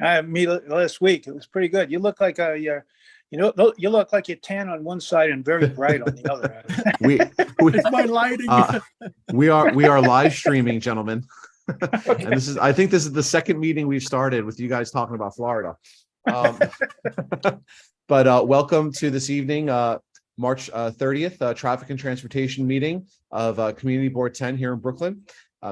Me last week. It was pretty good. You look like you look like you're tan on one side and very bright on the other. we we It's my lighting. we are live streaming, gentlemen. Okay. And I think this is the second meeting we've started with you guys talking about Florida. But welcome to this evening, March 30th, Traffic and Transportation meeting of Community Board 10 here in Brooklyn.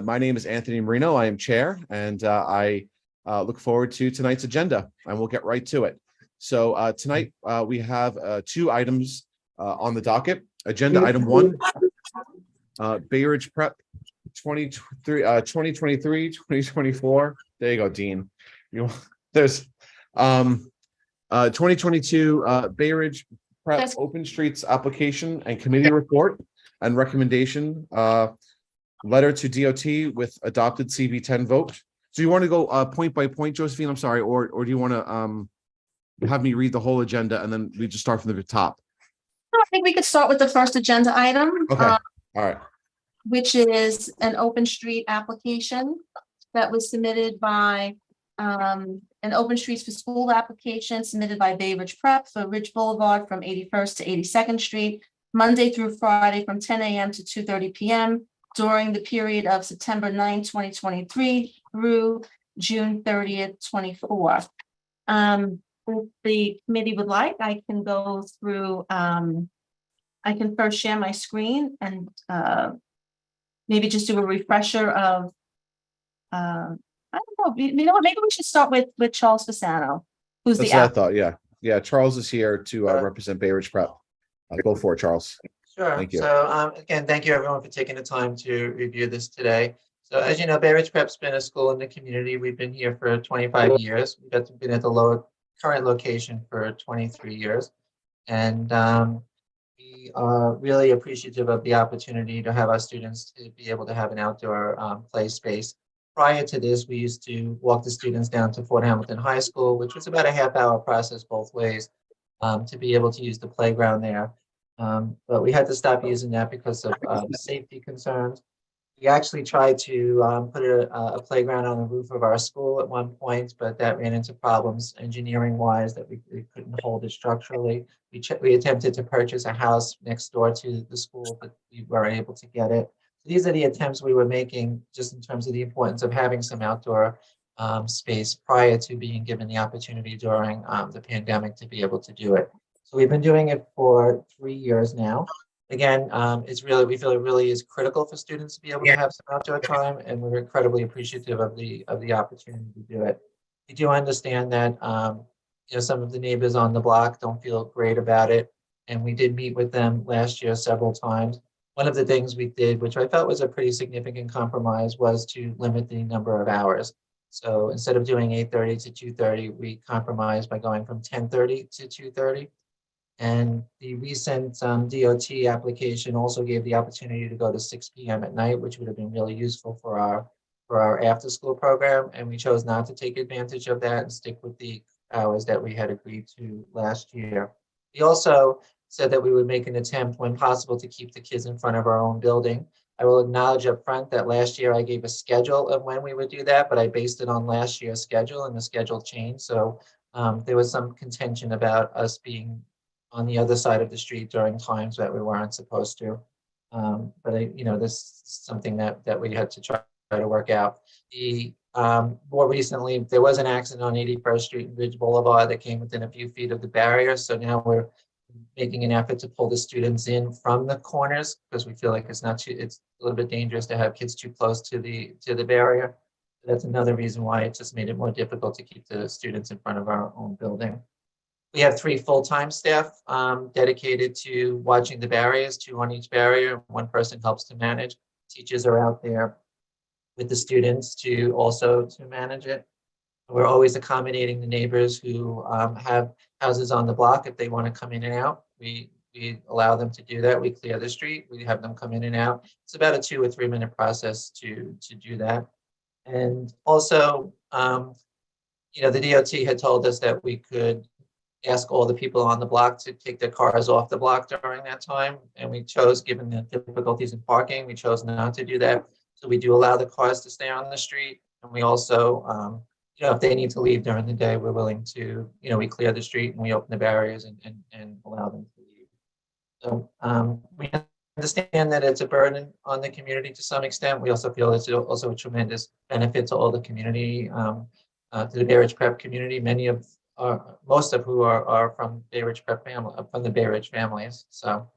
My name is Anthony Marino. I am chair, and I look forward to tonight's agenda, and we'll get right to it. So tonight we have two items on the docket. Agenda item 1, Bay Ridge Prep 2023, 2024. There you go, Dean. There's 2022 Bay Ridge Prep Open Streets application and committee report and recommendation letter to DOT with adopted CB10 vote. So you want to go point by point, Josephine? I'm sorry, or do you want to have me read the whole agenda and then we just start from the top? No, I think we could start with the first agenda item. Okay. All right. Which is an open street application that was submitted by an open streets for school application submitted by Bay Ridge Prep for Ridge Boulevard from 81st to 82nd Street, Monday through Friday from 10 a.m. to 2:30 p.m. during the period of September 9, 2023 through June 30th, 24. If the committee would like, I can go through, I can first share my screen and maybe just do a refresher of, I don't know, you know what, maybe we should start with Charles Fasano, who's That's the what I thought. Yeah. Charles is here to represent Bay Ridge Prep. Go for it, Charles. Sure. Thank you. So again, thank you everyone for taking the time to review this today. So as you know, Bay Ridge Prep's been a school in the community. We've been here for 25 years. We've been at the current location for 23 years. And we are really appreciative of the opportunity to have our students to be able to have an outdoor play space. Prior to this, we used to walk the students down to Fort Hamilton High School, which was about a half-hour process both ways to be able to use the playground there. But we had to stop using that because of safety concerns. We actually tried to put a playground on the roof of our school at one point, but that ran into problems engineering-wise that we couldn't hold it structurally. We attempted to purchase a house next door to the school, but we weren't able to get it. So these are the attempts we were making just in terms of the importance of having some outdoor space prior to being given the opportunity during the pandemic to be able to do it. So we've been doing it for 3 years now. Again, we feel it really is critical for students to be able to have some outdoor time, and we're incredibly appreciative of the opportunity to do it. We do understand that some of the neighbors on the block don't feel great about it, and we did meet with them last year several times. One of the things we did, which I felt was a pretty significant compromise, was to limit the number of hours. So instead of doing 8:30 to 2:30, we compromised by going from 10:30 to 2:30. And the recent DOT application also gave the opportunity to go to 6 p.m. at night, which would have been really useful for our after-school program. And we chose not to take advantage of that and stick with the hours that we had agreed to last year. We also said that we would make an attempt when possible to keep the kids in front of our own building. I will acknowledge up front that last year I gave a schedule of when we would do that, but I based it on last year's schedule and the schedule changed. So there was some contention about us being on the other side of the street during times that we weren't supposed to. But this is something that we had to try to work out. More recently, there was an accident on 81st Street and Ridge Boulevard that came within a few feet of the barrier. So now we're making an effort to pull the students in from the corners because we feel like it's a little bit dangerous to have kids too close to the barrier. That's another reason why it just made it more difficult to keep the students in front of our own building. We have 3 full-time staff dedicated to watching the barriers, 2 on each barrier. 1 person helps to manage. Teachers are out there with the students to manage it. We're always accommodating the neighbors who have houses on the block if they want to come in and out. We allow them to do that. We clear the street. We have them come in and out. It's about a 2 or 3 minute process to do that. And also, the DOT had told us that we could ask all the people on the block to take their cars off the block during that time. And we chose, given the difficulties in parking, we chose not to do that. So we do allow the cars to stay on the street. And we also if they need to leave during the day, we're willing to, we clear the street and we open the barriers and allow them to leave. So we understand that it's a burden on the community to some extent. We also feel it's also a tremendous benefit to all the community, to the Bay Ridge Prep community. Most of who are from Bay Ridge Prep family, from the Bay Ridge families. So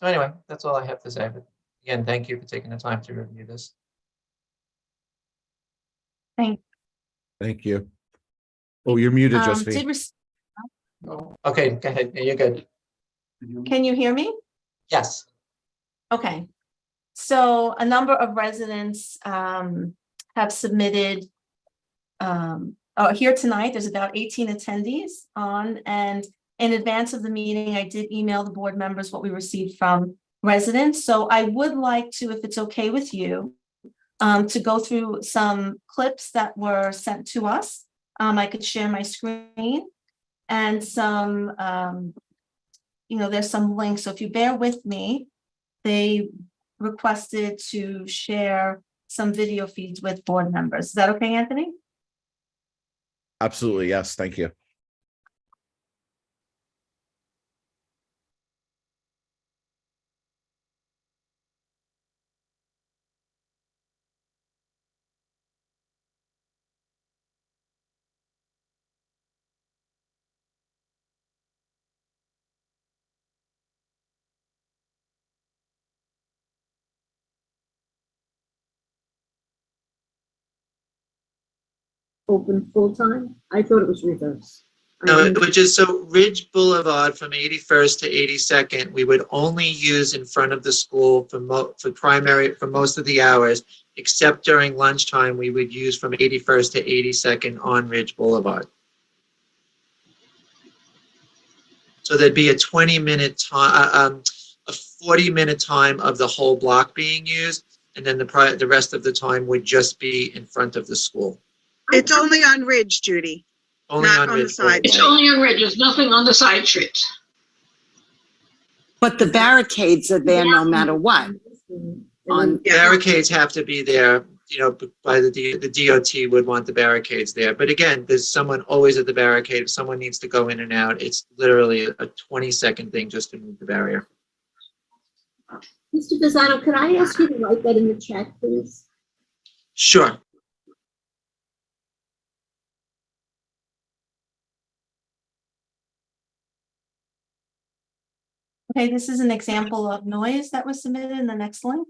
anyway, that's all I have to say. But again, thank you for taking the time to review this. Thank you. Oh, you're muted, Did Josephine. Okay, go ahead. You're good. Can you hear me? Yes. Okay. So a number of residents have submitted here tonight. There's about 18 attendees on, and in advance of the meeting, I did email the board members what we received from residents. So I would like to, if it's okay with you, to go through some clips that were sent to us. I could share my screen and some, there's some links. So if you bear with me, they requested to share some video feeds with board members. Is that okay, Anthony? Absolutely. Yes. Thank you. Open full-time? I thought it was reverse. No, it would just, so Ridge Boulevard from 81st to 82nd, we would only use in front of the school for most of the hours, except during lunchtime, we would use from 81st to 82nd on Ridge Boulevard. So there'd be a 20-minute time, a 40-minute time of the whole block being used, and then the rest of the time would just be in front of the school. It's only on Ridge, Judy. Only Not on on the Ridge side. It's Boulevard. only on Ridge, there's nothing on the side streets. But the barricades are there no matter what. On, Yeah. Barricades have to be there, by the DOT would want the barricades there. But again, there's someone always at the barricade. If someone needs to go in and out, it's literally a 20-second thing just to move the barrier. Mr. Fasano, could I ask you to write that in the chat, please? Sure. Okay, this is an example of noise that was submitted in the next link.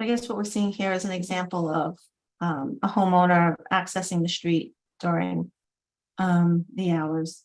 I guess what we're seeing here is an example of a homeowner accessing the street during the hours.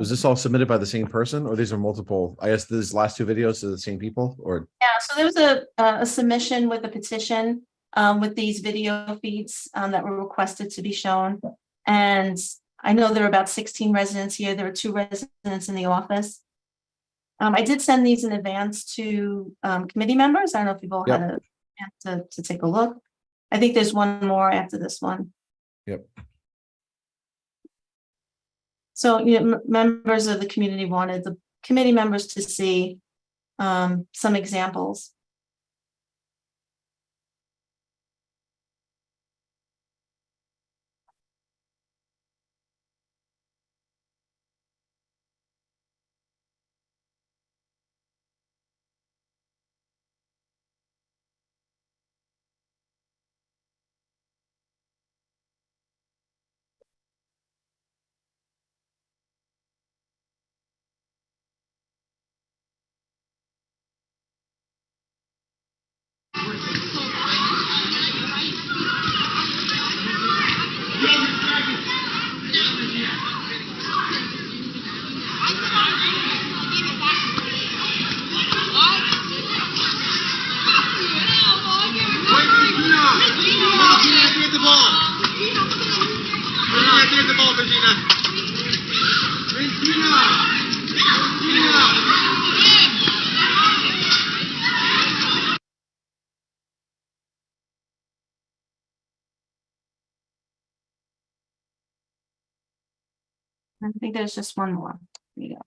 Was this all submitted by the same person, or these are multiple? I guess these last two videos are the same people, or Yeah, so there was a submission with a petition with these video feeds that were requested to be shown. And I know there are about 16 residents here. There are 2 residents in the office. I did send these in advance to committee members. I don't know if you've all had a chance to take a look. I think there's one more after this one. Yep. So, you know, members of the community wanted the committee members to see some examples. I think there's just one more. Here you go.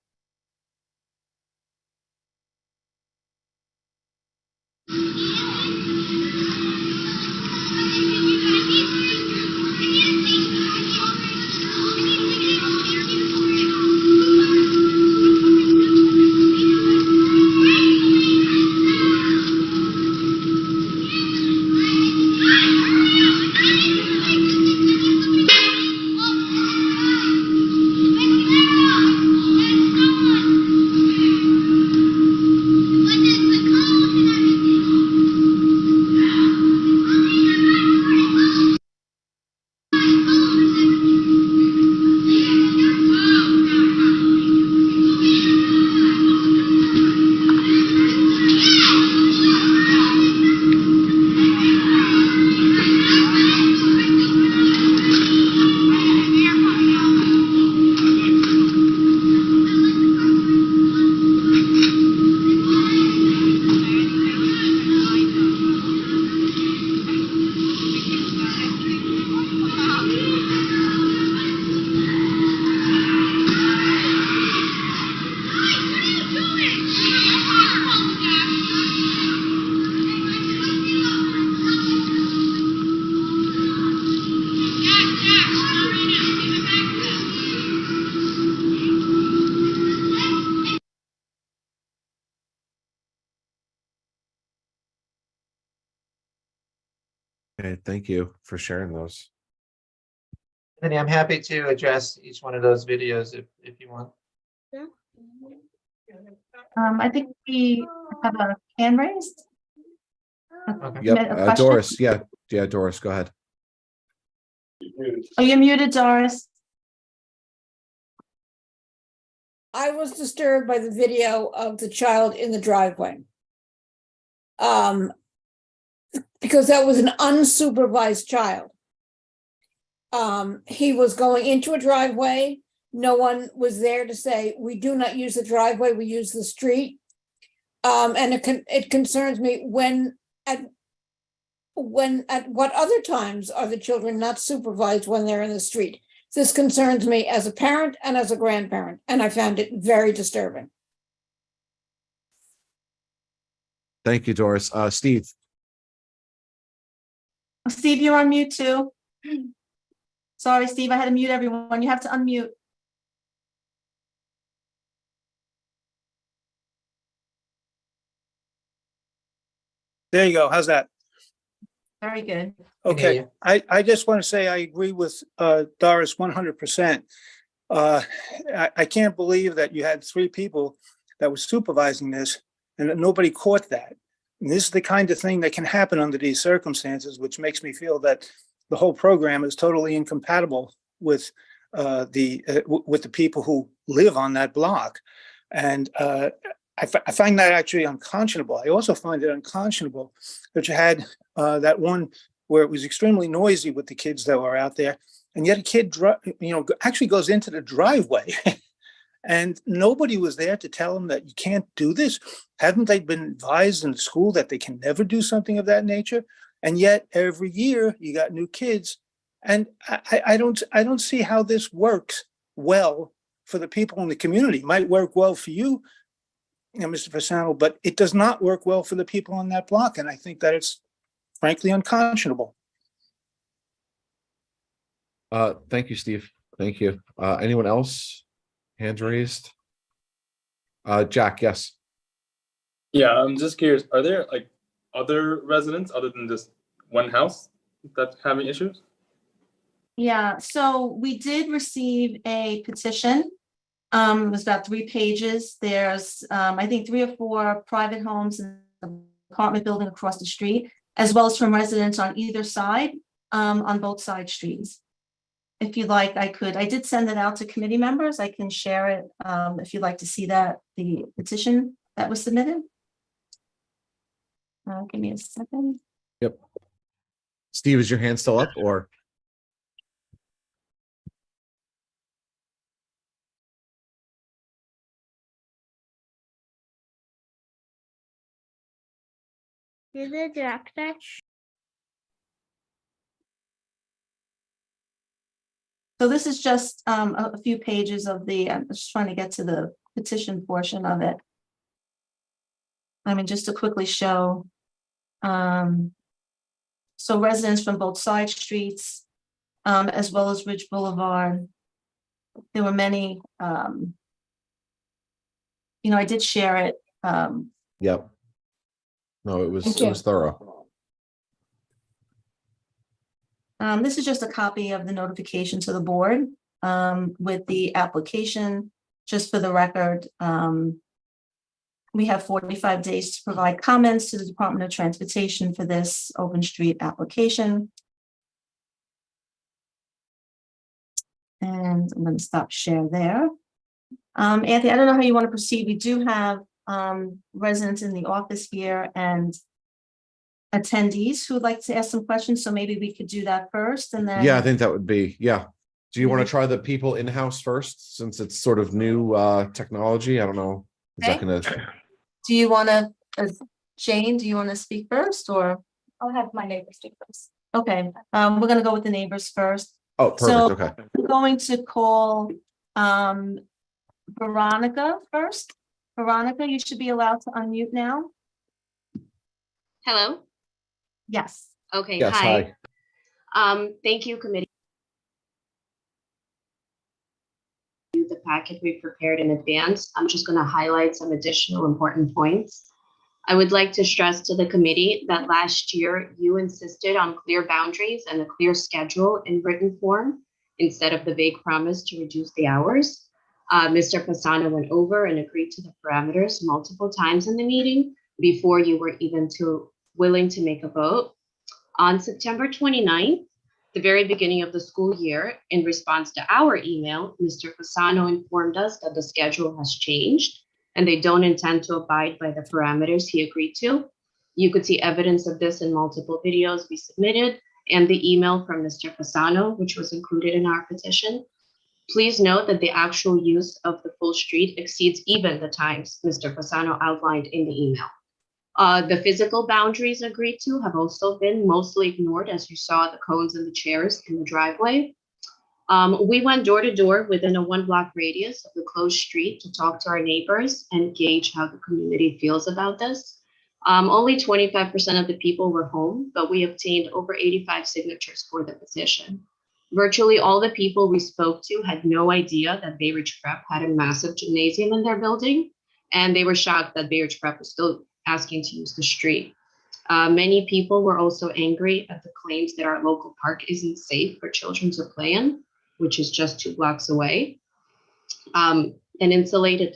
okay, thank you for sharing those. Anthony, I'm happy to address each one of those videos if you want. I think we have a hand raised. Okay. Yep, A question? Doris. Yeah, Doris, go ahead. Oh, you're muted, Doris. I was disturbed by the video of the child in the driveway. Because that was an unsupervised child. He was going into a driveway. No one was there to say, we do not use the driveway, we use the street. And it concerns me at what other times are the children not supervised when they're in the street? This concerns me as a parent and as a grandparent, and I found it very disturbing. Thank you, Doris. Steve. Steve, you're on mute too. Sorry, Steve, I had to mute everyone. You have to unmute. There you go. How's that? Very good. Okay, you. I just want to say I agree with Doris 100%. I can't believe that you had 3 people that were supervising this and that nobody caught that. And this is the kind of thing that can happen under these circumstances, which makes me feel that the whole program is totally incompatible with the people who live on that block. And I find that actually unconscionable. I also find it unconscionable that you had that one where it was extremely noisy with the kids that were out there, and yet a kid, actually goes into the driveway, and nobody was there to tell them that you can't do this. Haven't they been advised in the school that they can never do something of that nature? And yet every year you got new kids, and I don't see how this works well for the people in the community. It might work well for you, Mr. Fasano, but it does not work well for the people on that block. And I think that it's frankly unconscionable. Thank you, Steve. Thank you. Anyone else? Hands raised. Jack, yes. Yeah, I'm just curious, are there like other residents other than just one house that's having issues? Yeah, so we did receive a petition. It was about 3 pages. There's, I think 3 or 4 private homes in the apartment building across the street, as well as from residents on either side, on both side streets. If you'd like, I did send it out to committee members. I can share it, if you'd like to see that, the petition that was submitted. Give me a second. Yep. Steve, is your hand still up or? You're the director. So this is just a few pages of the, I'm just trying to get to the petition portion of it. I mean, just to quickly show. So residents from both side streets, as well as Ridge Boulevard. There were many, I did share it. Yep. No, it was thorough. This is just a copy of the notification to the board with the application. Just for the record, we have 45 days to provide comments to the Department of Transportation for this open street application. And I'm going to stop share there. Anthony, I don't know how you want to proceed. We do have residents in the office here and attendees who would like to ask some questions. So maybe we could do that first and then. Yeah, I think that would be, yeah. Do you want to try the people in-house first, since it's sort of new technology? I don't know. Is that gonna? Do you want to, Jane, do you want to speak first or? I'll have my neighbors speak first. Okay, we're going to go with the neighbors first. Oh, perfect. So Okay. I'm going to call Veronica first. Veronica, you should be allowed to unmute now. Hello. Yes. Okay. Yes, hi. Thank you, committee. The packet we prepared in advance. I'm just going to highlight some additional important points. I would like to stress to the committee that last year you insisted on clear boundaries and a clear schedule in written form instead of the vague promise to reduce the hours. Mr. Fasano went over and agreed to the parameters multiple times in the meeting before you were even willing to make a vote. On September 29th, the very beginning of the school year, in response to our email, Mr. Fasano informed us that the schedule has changed and they don't intend to abide by the parameters he agreed to. You could see evidence of this in multiple videos we submitted and the email from Mr. Fasano, which was included in our petition. Please note that the actual use of the full street exceeds even the times Mr. Fasano outlined in the email. The physical boundaries agreed to have also been mostly ignored, as you saw the cones and the chairs in the driveway. We went door to door within a 1-block radius of the closed street to talk to our neighbors and gauge how the community feels about this. Only 25% of the people were home, but we obtained over 85 signatures for the petition. Virtually all the people we spoke to had no idea that Bay Ridge Prep had a massive gymnasium in their building, and they were shocked that Bay Ridge Prep was still asking to use the street. Many people were also angry at the claims that our local park isn't safe for children to play in, which is just 2 blocks away. An isolated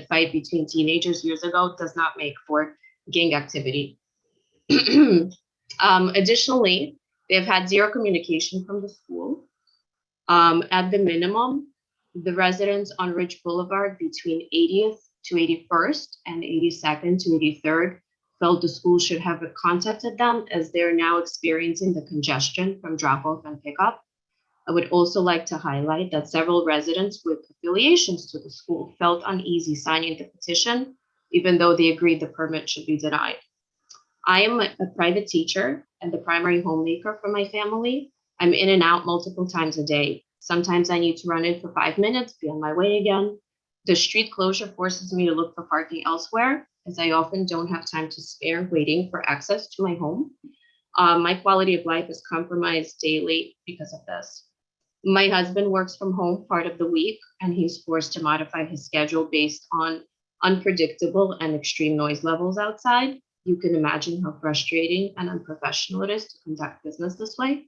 fight between teenagers years ago does not make for gang activity. Additionally, they've had zero communication from the school. At the minimum, The residents on Ridge Boulevard between 80th to 81st and 82nd to 83rd felt the school should have contacted them as they're now experiencing the congestion from drop-off and pickup. I would also like to highlight that several residents with affiliations to the school felt uneasy signing the petition, even though they agreed the permit should be denied. I am a private teacher and the primary homemaker for my family. I'm in and out multiple times a day. Sometimes I need to run in for 5 minutes, be on my way again. The street closure forces me to look for parking elsewhere, as I often don't have time to spare waiting for access to my home. My quality of life is compromised daily because of this. My husband works from home part of the week, and he's forced to modify his schedule based on unpredictable and extreme noise levels outside. You can imagine how frustrating and unprofessional it is to conduct business this way.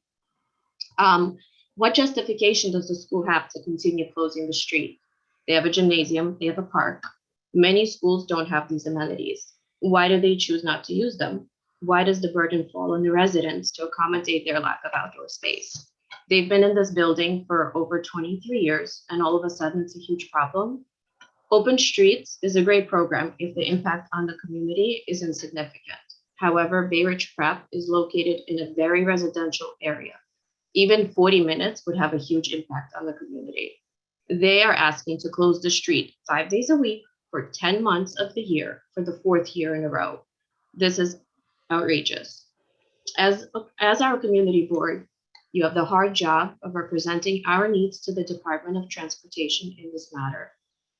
What justification does the school have to continue closing the street? They have a gymnasium, they have a park. Many schools don't have these amenities. Why do they choose not to use them? Why does the burden fall on the residents to accommodate their lack of outdoor space? They've been in this building for over 23 years, and all of a sudden it's a huge problem. Open Streets is a great program if the impact on the community is insignificant. However, Bay Ridge Prep is located in a very residential area. Even 40 minutes would have a huge impact on the community. They are asking to close the street 5 days a week for 10 months of the year for the 4th year in a row. This is outrageous. As our community board, you have the hard job of representing our needs to the Department of Transportation in this matter.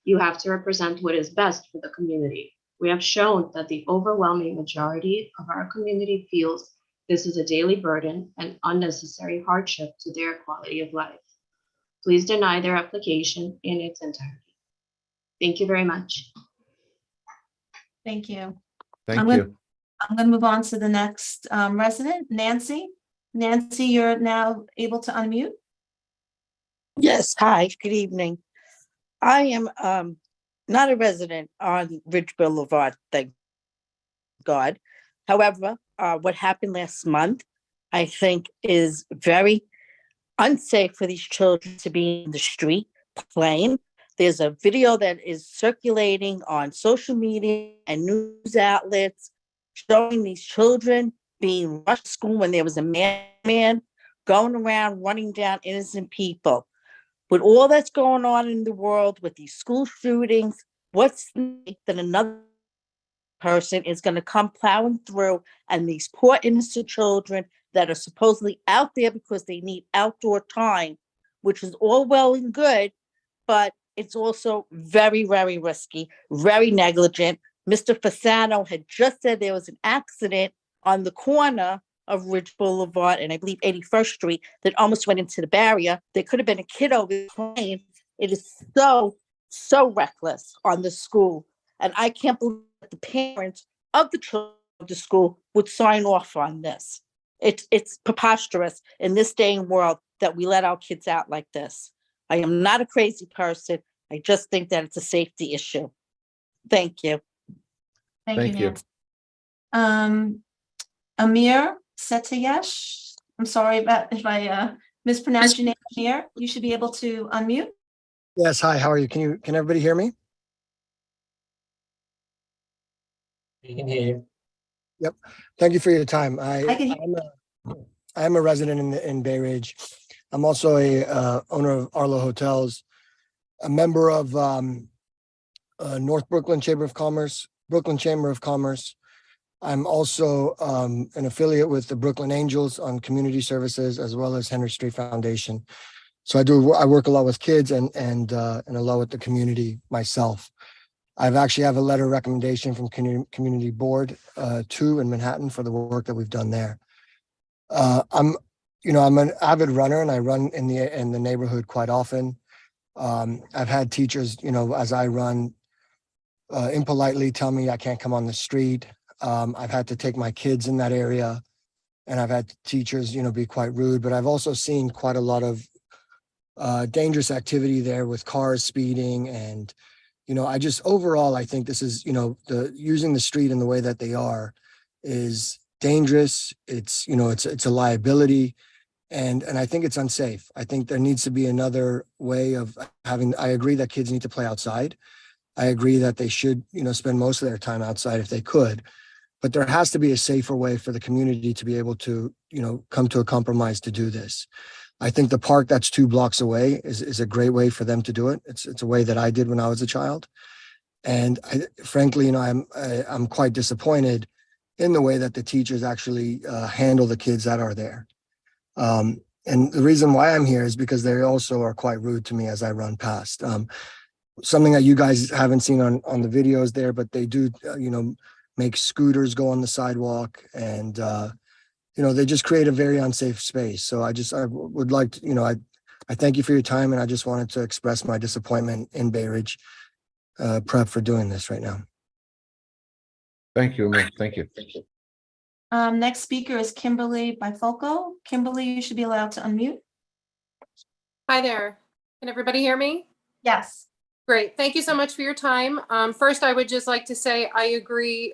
You have to represent what is best for the community. We have shown that the overwhelming majority of our community feels this is a daily burden and unnecessary hardship to their quality of life. Please deny their application in its entirety. Thank you very much. Thank you. Thank you. I'm going to move on to the next resident, Nancy. Nancy, you're now able to unmute. Yes, hi, good evening. I am not a resident on Ridge Boulevard, thank God. However, what happened last month, I think is very unsafe for these children to be in the street playing. There's a video that is circulating on social media and news outlets showing these children being rushed to school when there was a man going around running down innocent people. With all that's going on in the world with these school shootings, what's that another person is going to come plowing through, and these poor innocent children that are supposedly out there because they need outdoor time, which is all well and good, but it's also very, very risky, very negligent. Mr. Fasano had just said there was an accident on the corner of Ridge Boulevard and I believe 81st Street that almost went into the barrier. There could have been a kid over playing. It is so reckless on the school. And I can't believe that the parents of the children of the school would sign off on this. It's preposterous in this day and world that we let our kids out like this. I am not a crazy person. I just think that it's a safety issue. Thank you. Thank you, Nancy. Amir Setayesh, I'm sorry if I mispronounced your name, Amir. You should be able to unmute. Yes, hi, how are you? Can everybody hear me? We can hear you. Yep. Thank you for your time. I can hear I am a resident in Bay Ridge. I'm also a owner of Arlo Hotels, a member of North Brooklyn Chamber of Commerce, Brooklyn Chamber of Commerce. I'm also an affiliate with the Brooklyn Angels on community services, as well as Henry Street Foundation. So I work a lot with kids and a lot with the community myself. I've actually have a letter of recommendation from community board 2 in Manhattan for the work that we've done there. I'm an avid runner and I run in the neighborhood quite often. I've had teachers, as I run, impolitely tell me I can't come on the street. I've had to take my kids in that area, and I've had teachers, be quite rude. But I've also seen quite a lot of dangerous activity there with cars speeding, and overall, I think this is, using the street in the way that they are is dangerous. It's a liability. And I think it's unsafe. I think there needs to be another way of having, I agree that kids need to play outside. I agree that they should, spend most of their time outside if they could. But there has to be a safer way for the community to be able to, come to a compromise to do this. I think the park that's 2 blocks away is a great way for them to do it. It's a way that I did when I was a child. And frankly, I'm quite disappointed in the way that the teachers actually handle the kids that are there. And the reason why I'm here is because they also are quite rude to me as I run past. Something that you guys haven't seen on the videos there, but they do, make scooters go on the sidewalk, and they just create a very unsafe space. So I would like to, I thank you for your time, and I just wanted to express my disappointment in Bay Ridge Prep for doing this right now. Thank you, Emil. Thank you. Next speaker is Kimberly Bifalco. Kimberly, you should be allowed to unmute. Hi there. Can everybody hear me? Yes. Great. Thank you so much for your time. First, I would just like to say I agree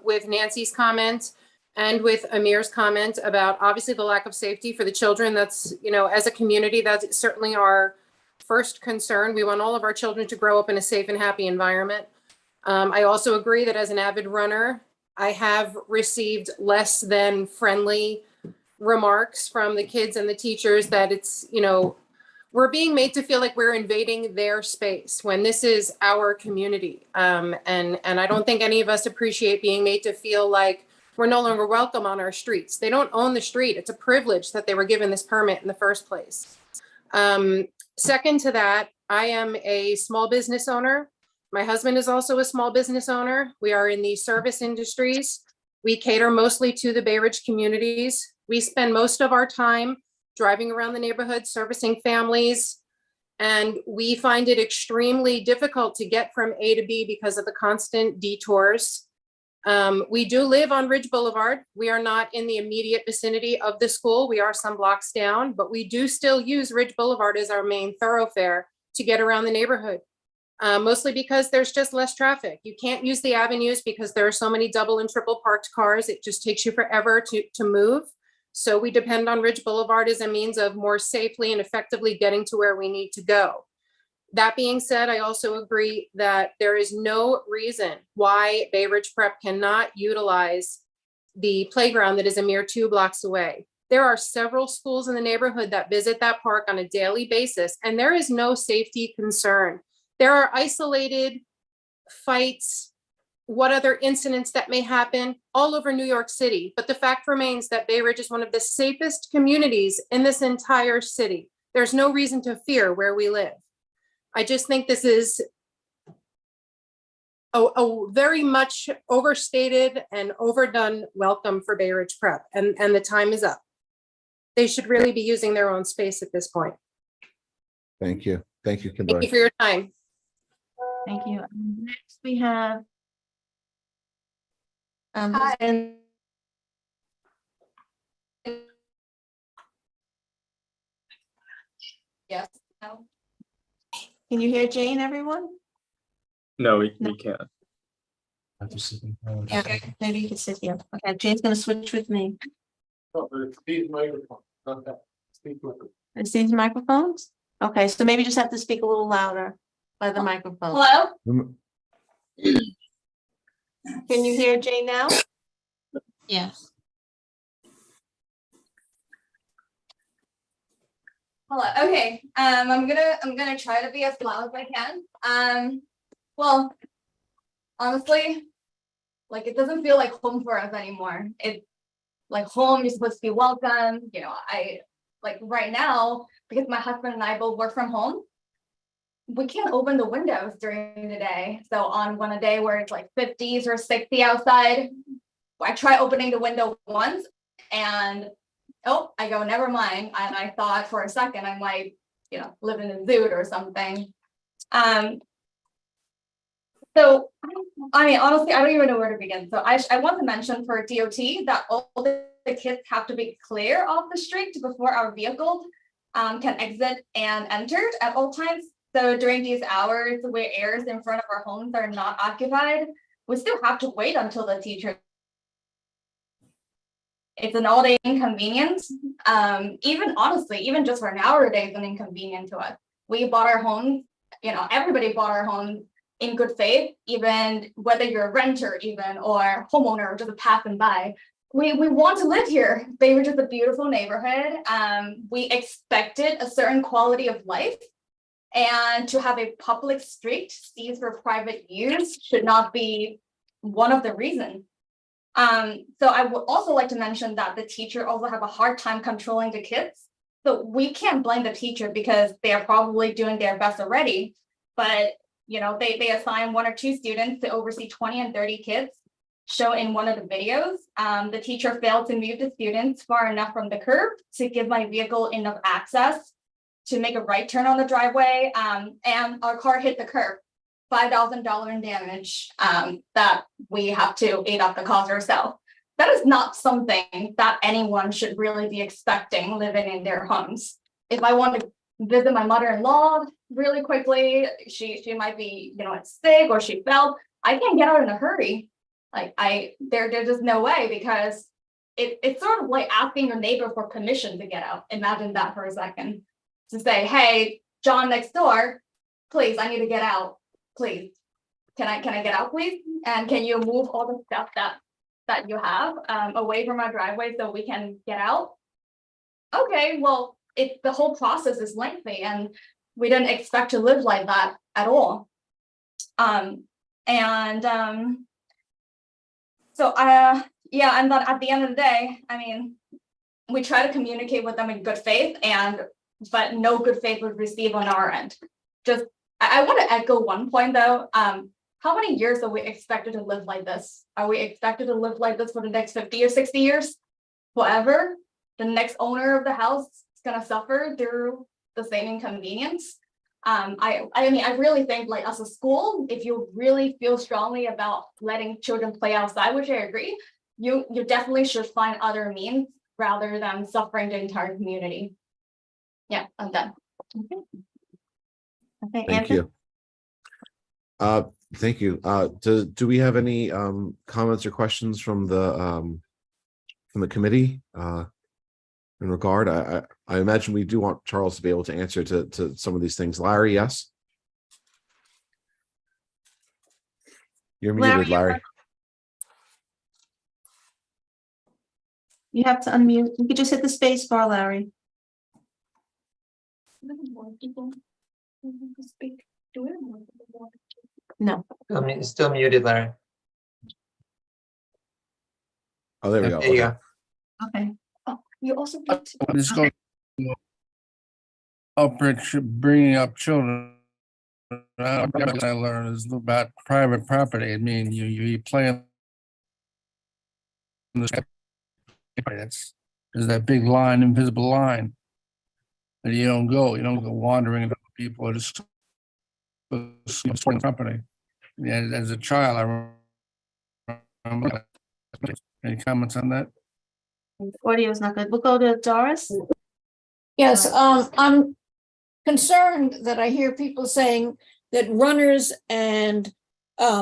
with Nancy's comment and with Amir's comment about obviously the lack of safety for the children. That's, as a community, that's certainly our first concern. We want all of our children to grow up in a safe and happy environment. I also agree that as an avid runner, I have received less than friendly remarks from the kids and the teachers that it's, we're being made to feel like we're invading their space when this is our community. And I don't think any of us appreciate being made to feel like we're no longer welcome on our streets. They don't own the street. It's a privilege that they were given this permit in the first place. Second to that, I am a small business owner. My husband is also a small business owner. We are in the service industries. We cater mostly to the Bay Ridge communities. We spend most of our time driving around the neighborhood, servicing families, and we find it extremely difficult to get from A to B because of the constant detours. We do live on Ridge Boulevard. We are not in the immediate vicinity of the school. We are some blocks down, but we do still use Ridge Boulevard as our main thoroughfare to get around the neighborhood. Mostly because there's just less traffic. You can't use the avenues because there are so many double and triple parked cars. It just takes you forever to move. So we depend on Ridge Boulevard as a means of more safely and effectively getting to where we need to go. That being said, I also agree that there is no reason why Bay Ridge Prep cannot utilize the playground that is a mere 2 blocks away. There are several schools in the neighborhood that visit that park on a daily basis, and there is no safety concern. There are isolated fights, what other incidents that may happen all over New York City. But the fact remains that Bay Ridge is one of the safest communities in this entire city. There's no reason to fear where we live. I just think this is a very much overstated and overdone welcome for Bay Ridge Prep, and the time is up. They should really be using their own space at this point. Thank you. Thank you, Thank Kimberly. you for your time. Thank you. Next we have Yes. No. Can you hear Jane, everyone? No, we can't. Yeah, maybe you can sit here. Okay, Jane's gonna switch with me. Is these microphones? Okay, so maybe just have to speak a little louder by the microphone. Hello? Can you hear Jane now? Yes. Hello. Okay. I'm gonna try to be as loud as I can. Well, honestly, like it doesn't feel like home for us anymore. It's like home, you're supposed to be welcome. I like right now, because my husband and I both work from home, we can't open the windows during the day. So on a day where it's like 50s or 60 outside, I try opening the window once and I go, never mind. And I thought for a second I might, live in a zoo or something. So, I mean, honestly, I don't even know where to begin. So I want to mention for DOT that all the kids have to be clear off the street before our vehicles can exit and enter at all times. So during these hours where areas in front of our homes are not occupied, we still have to wait until the teacher It's an all-day inconvenience. Even honestly, even just for an hour a day is an inconvenience to us. We bought our homes, everybody bought our homes in good faith, even whether you're a renter even or homeowner or just passing by. We want to live here. Bay Ridge is a beautiful neighborhood. We expected a certain quality of life, and to have a public street seized for private use should not be one of the reasons. So I would also like to mention that the teacher also have a hard time controlling the kids. So we can't blame the teacher because they are probably doing their best already. But they assign 1 or 2 students to oversee 20 and 30 kids. Shown in one of the videos, the teacher failed to move the students far enough from the curb to give my vehicle enough access to make a right turn on the driveway. And our car hit the curb. $5,000 in damage that we have to eat up the cost ourselves. That is not something that anyone should really be expecting living in their homes. If I want to visit my mother-in-law really quickly, she might be sick or she fell, I can't get out in a hurry. There's just no way, because it's sort of like asking your neighbor for permission to get out. Imagine that for a second. To say, hey, John next door, please, I need to get out. Please, can I get out, please? And can you move all the stuff that you have away from our driveway so we can get out? Okay, well, the whole process is lengthy, and we didn't expect to live like that at all. So yeah, and then at the end of the day, we try to communicate with them in good faith, but no good faith was received on our end. I want to echo one point though. How many years are we expected to live like this? Are we expected to live like this for the next 50 or 60 years? Forever? The next owner of the house is gonna suffer through the same inconvenience. I really think, like, as a school, if you really feel strongly about letting children play outside, which I agree, you definitely should find other means rather than suffering the entire community. Yeah, I'm done. Okay, Thank you. Thank you. Do we have any comments or questions from the committee in regard? I imagine we do want Charles to be able to answer to some of these things. Larry, yes? You're muted, Larry. You have to unmute. You could just hit the space bar, Larry. No. It's still muted, Larry. Oh, there we go. There you go. Okay. Oh, you also. I'm just going to bringing up children. I learned is about private property. I mean, you play in the there's that big line, invisible line, that you don't go wandering into people. Just company. Yeah, as a child, I remember. Any comments on that? Audio is not good. We'll go to Doris. Yes, I'm concerned that I hear people saying that runners and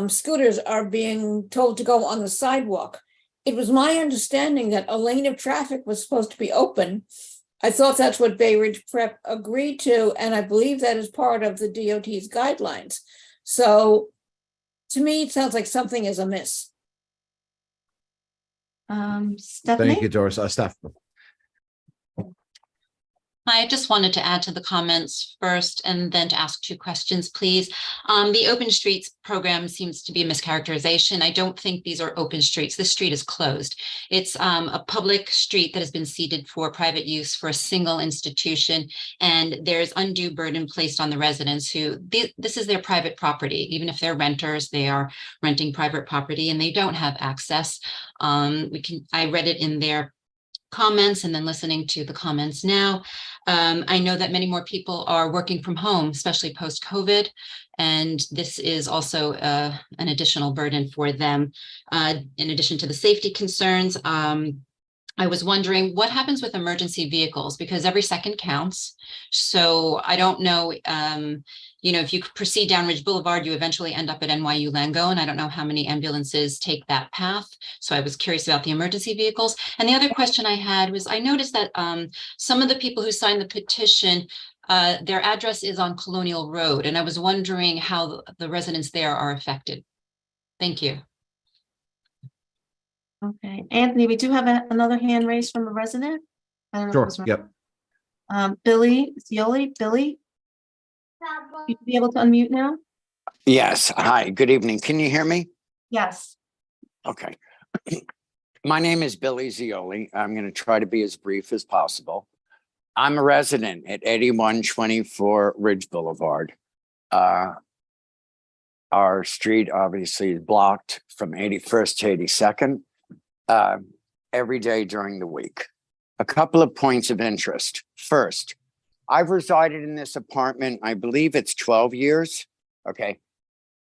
scooters are being told to go on the sidewalk. It was my understanding that a lane of traffic was supposed to be open. I thought that's what Bay Ridge Prep agreed to, and I believe that is part of the DOT's guidelines. So to me, it sounds like something is amiss. Stephanie? Thank you, Doris. Steph. I just wanted to add to the comments first and then to ask 2 questions, please. The open streets program seems to be a mischaracterization. I don't think these are open streets. This street is closed. It's a public street that has been ceded for private use for a single institution, and there's undue burden placed on the residents who, this is their private property. Even if they're renters, they are renting private property and they don't have access. I read it in their comments and then listening to the comments now. I know that many more people are working from home, especially post-COVID, and this is also an additional burden for them. In addition to the safety concerns, I was wondering what happens with emergency vehicles, because every second counts. So I don't know, if you proceed down Ridge Boulevard, you eventually end up at NYU Langone. I don't know how many ambulances take that path. So I was curious about the emergency vehicles. And the other question I had was, I noticed that some of the people who signed the petition, their address is on Colonial Road. And I was wondering how the residents there are affected. Thank you. Okay, Anthony, we do have another hand raised from a resident. I don't know if it Sure, was- yep. Billy Zioli, Billy, you'd be able to unmute now? Yes. Hi, good evening. Can you hear me? Yes. Okay. My name is Billy Zioli. I'm going to try to be as brief as possible. I'm a resident at 8124 Ridge Boulevard. Our street obviously is blocked from 81st to 82nd every day during the week. A couple of points of interest. First, I've resided in this apartment, I believe it's 12 years. Okay.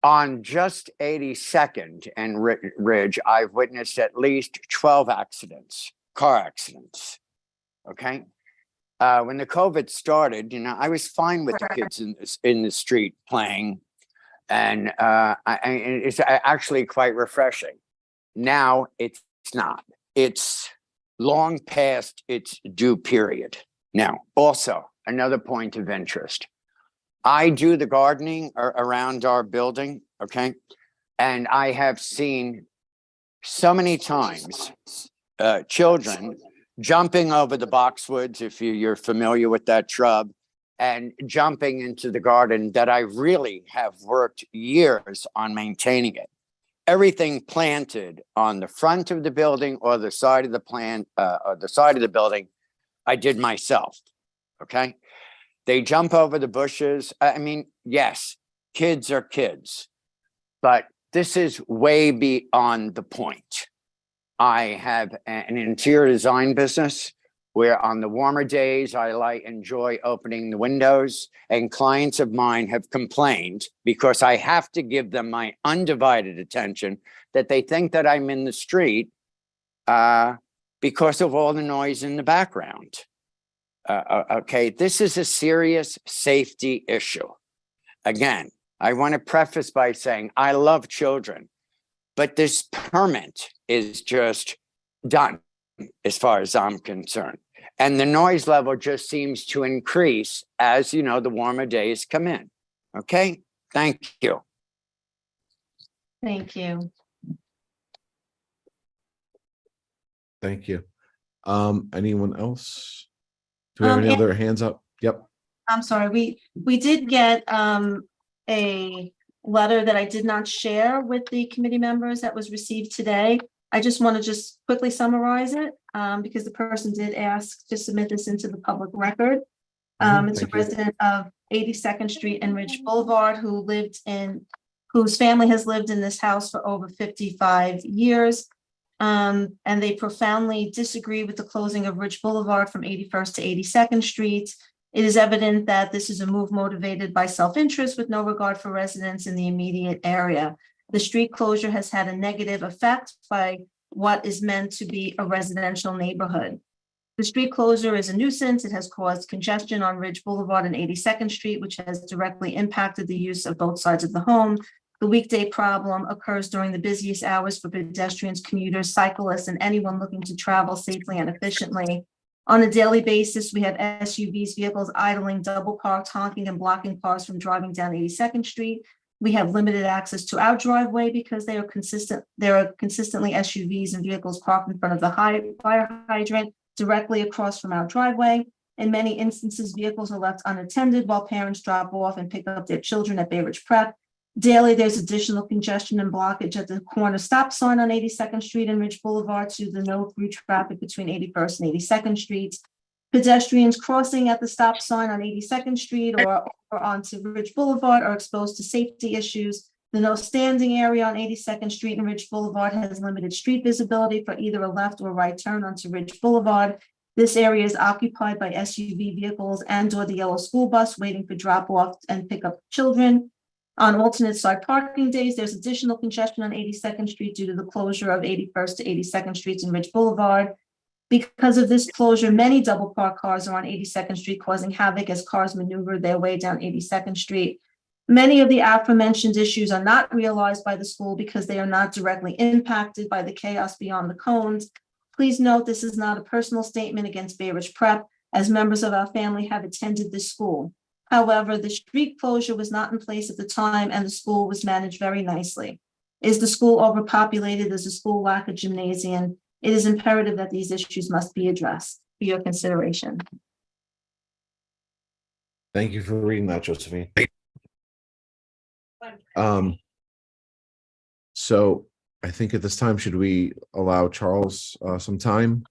On just 82nd and Ridge, I've witnessed at least 12 accidents, car accidents. Okay. When the COVID started, I was fine with the kids in the street playing, and it's actually quite refreshing. Now it's not. It's long past its due period. Now, also another point of interest. I do the gardening around our building, okay? And I have seen so many times children jumping over the boxwoods, if you're familiar with that shrub, and jumping into the garden, that I really have worked years on maintaining it. Everything planted on the front of the building or the side of the or the side of the building, I did myself, okay? They jump over the bushes. I mean, yes, kids are kids, but this is way beyond the point. I have an interior design business where on the warmer days, I enjoy opening the windows, and clients of mine have complained because I have to give them my undivided attention, that they think that I'm in the street because of all the noise in the background. Okay, this is a serious safety issue. Again, I want to preface by saying I love children, but this permit is just done as far as I'm concerned. And the noise level just seems to increase as, the warmer days come in. Okay, thank you. Thank you. Thank you. Anyone else? Do we have any other hands up? Yep. I'm sorry, we did get a letter that I did not share with the committee members that was received today. I just want to quickly summarize it because the person did ask to submit this into the public record. It's a resident of 82nd Street and Ridge Boulevard whose family has lived in this house for over 55 years. And they profoundly disagree with the closing of Ridge Boulevard from 81st to 82nd Street. It is evident that this is a move motivated by self-interest with no regard for residents in the immediate area. The street closure has had a negative effect by what is meant to be a residential neighborhood. The street closure is a nuisance. It has caused congestion on Ridge Boulevard and 82nd Street, which has directly impacted the use of both sides of the home. The weekday problem occurs during the busiest hours for pedestrians, commuters, cyclists, and anyone looking to travel safely and efficiently. On a daily basis, we have SUVs, vehicles idling, double parked, honking, and blocking cars from driving down 82nd Street. We have limited access to our driveway because there are consistently SUVs and vehicles parked in front of the fire hydrant directly across from our driveway. In many instances, vehicles are left unattended while parents drop off and pick up their children at Bay Ridge Prep. Daily, there's additional congestion and blockage at the corner stop sign on 82nd Street and Ridge Boulevard to the no through traffic between 81st and 82nd Streets. Pedestrians crossing at the stop sign on 82nd Street or onto Ridge Boulevard are exposed to safety issues. The no standing area on 82nd Street and Ridge Boulevard has limited street visibility for either a left or right turn onto Ridge Boulevard. This area is occupied by SUV vehicles and or the yellow school bus waiting for drop off and pick up children. On alternate side parking days, there's additional congestion on 82nd Street due to the closure of 81st to 82nd Streets and Ridge Boulevard. Because of this closure, many double parked cars are on 82nd Street, causing havoc as cars maneuver their way down 82nd Street. Many of the aforementioned issues are not realized by the school because they are not directly impacted by the chaos beyond the cones. Please note, this is not a personal statement against Bay Ridge Prep, as members of our family have attended this school. However, the street closure was not in place at the time and the school was managed very nicely. Is the school overpopulated? Does the school lack a gymnasium? It is imperative that these issues must be addressed for your consideration. Thank you for reading that, Josephine. So I think at this time, should we allow Charles some time?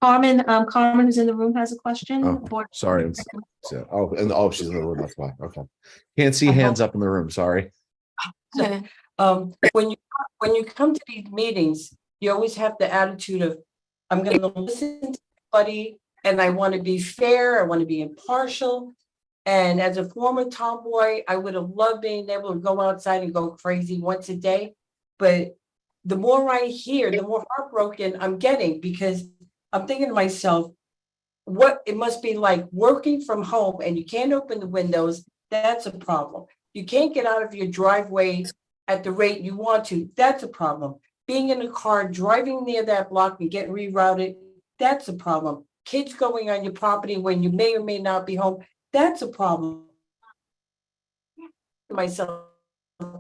Carmen, who's in the room, has a question. Oh, sorry. She's in the room. That's why. Okay. Can't see hands up in the room. Sorry. When you come to these meetings, you always have the attitude of, I'm going to listen to everybody, and I want to be fair. I want to be impartial. And as a former tomboy, I would have loved being able to go outside and go crazy once a day. But the more I hear, the more heartbroken I'm getting, because I'm thinking to myself, what it must be like working from home and you can't open the windows. That's a problem. You can't get out of your driveway at the rate you want to. That's a problem. Being in a car, driving near that block and getting rerouted. That's a problem. Kids going on your property when you may or may not be home. That's a problem. Myself,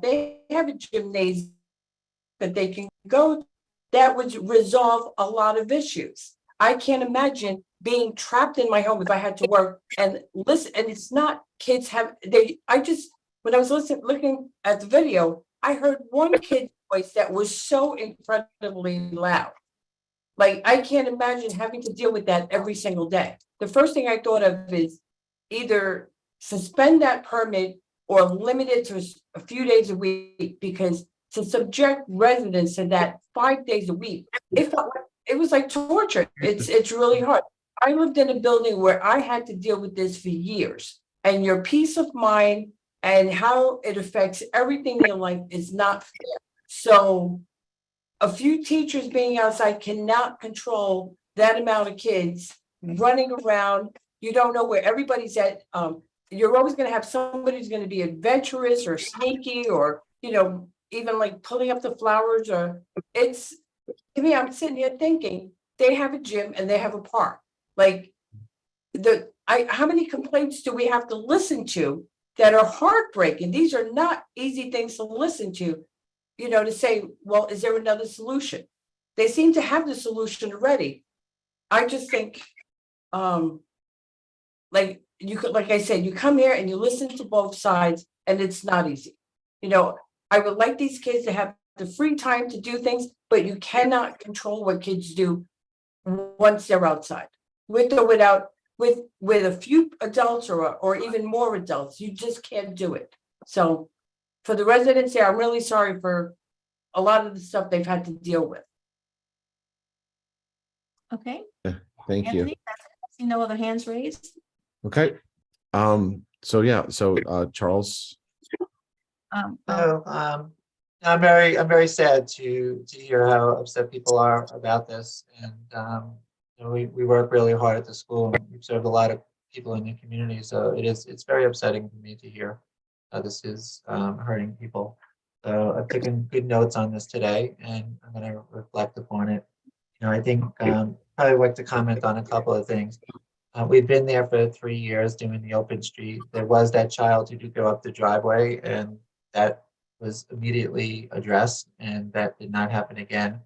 they have a gymnasium that they can go to. That would resolve a lot of issues. I can't imagine being trapped in my home if I had to work and listen. And it's not kids have when I was looking at the video, I heard one kid's voice that was so incredibly loud. Like, I can't imagine having to deal with that every single day. The first thing I thought of is either suspend that permit or limit it to a few days a week, because to subject residents to that 5 days a week, it was like torture. It's really hard. I lived in a building where I had to deal with this for years, and your peace of mind and how it affects everything in your life is not fair. So a few teachers being outside cannot control that amount of kids running around. You don't know where everybody's at. You're always going to have somebody who's going to be adventurous or sneaky, or, even like pulling up the flowers. Or I'm sitting here thinking they have a gym and they have a park. Like, how many complaints do we have to listen to that are heartbreaking? These are not easy things to listen to, to say, well, is there another solution? They seem to have the solution already. I just think, like I said, you come here and you listen to both sides, and it's not easy. I would like these kids to have the free time to do things, but you cannot control what kids do once they're outside, with or without, with a few adults or even more adults. You just can't do it. So for the residents there, I'm really sorry for a lot of the stuff they've had to deal with. Okay. Thank you. Anthony, I see no other hands raised. Okay. So Charles. I'm very sad to hear how upset people are about this, and we work really hard at the school, and we've served a lot of people in the community, so it's very upsetting for me to hear how this is hurting people. So I've taken good notes on this today, and I'm going to reflect upon it. I think probably like to comment on a couple of things. We've been there for 3 years doing the open street. There was that child who did go up the driveway, and that was immediately addressed, and that did not happen again.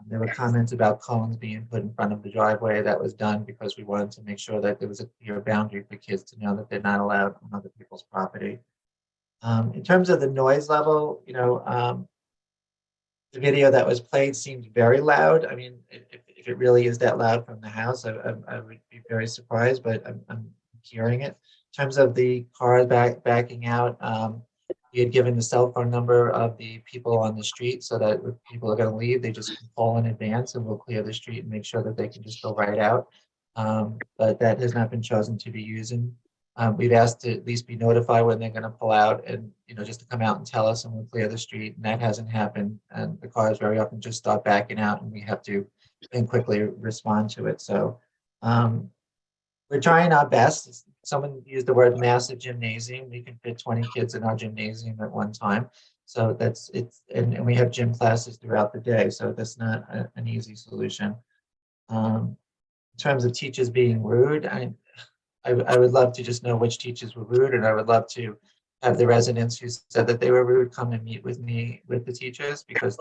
There were comments about cones being put in front of the driveway. That was done because we wanted to make sure that there was a clear boundary for kids to know that they're not allowed on other people's property. In terms of the noise level, the video that was played seemed very loud. I mean, if it really is that loud from the house, I would be very surprised, but I'm hearing it. In terms of the car backing out, he had given the cell phone number of the people on the street, so that if people are going to leave, they just call in advance and we'll clear the street and make sure that they can just go right out. But that has not been chosen to be using. We've asked to at least be notified when they're going to pull out, and just to come out and tell us, and we'll clear the street. And that hasn't happened. And the cars very often just start backing out, and we have to then quickly respond to it. So we're trying our best. Someone used the word massive gymnasium. We can fit 20 kids in our gymnasium at one time. So and we have gym classes throughout the day. So that's not an easy solution. In terms of teachers being rude, I would love to just know which teachers were rude, and I would love to have the residents who said that they were rude come and meet with me with the teachers, because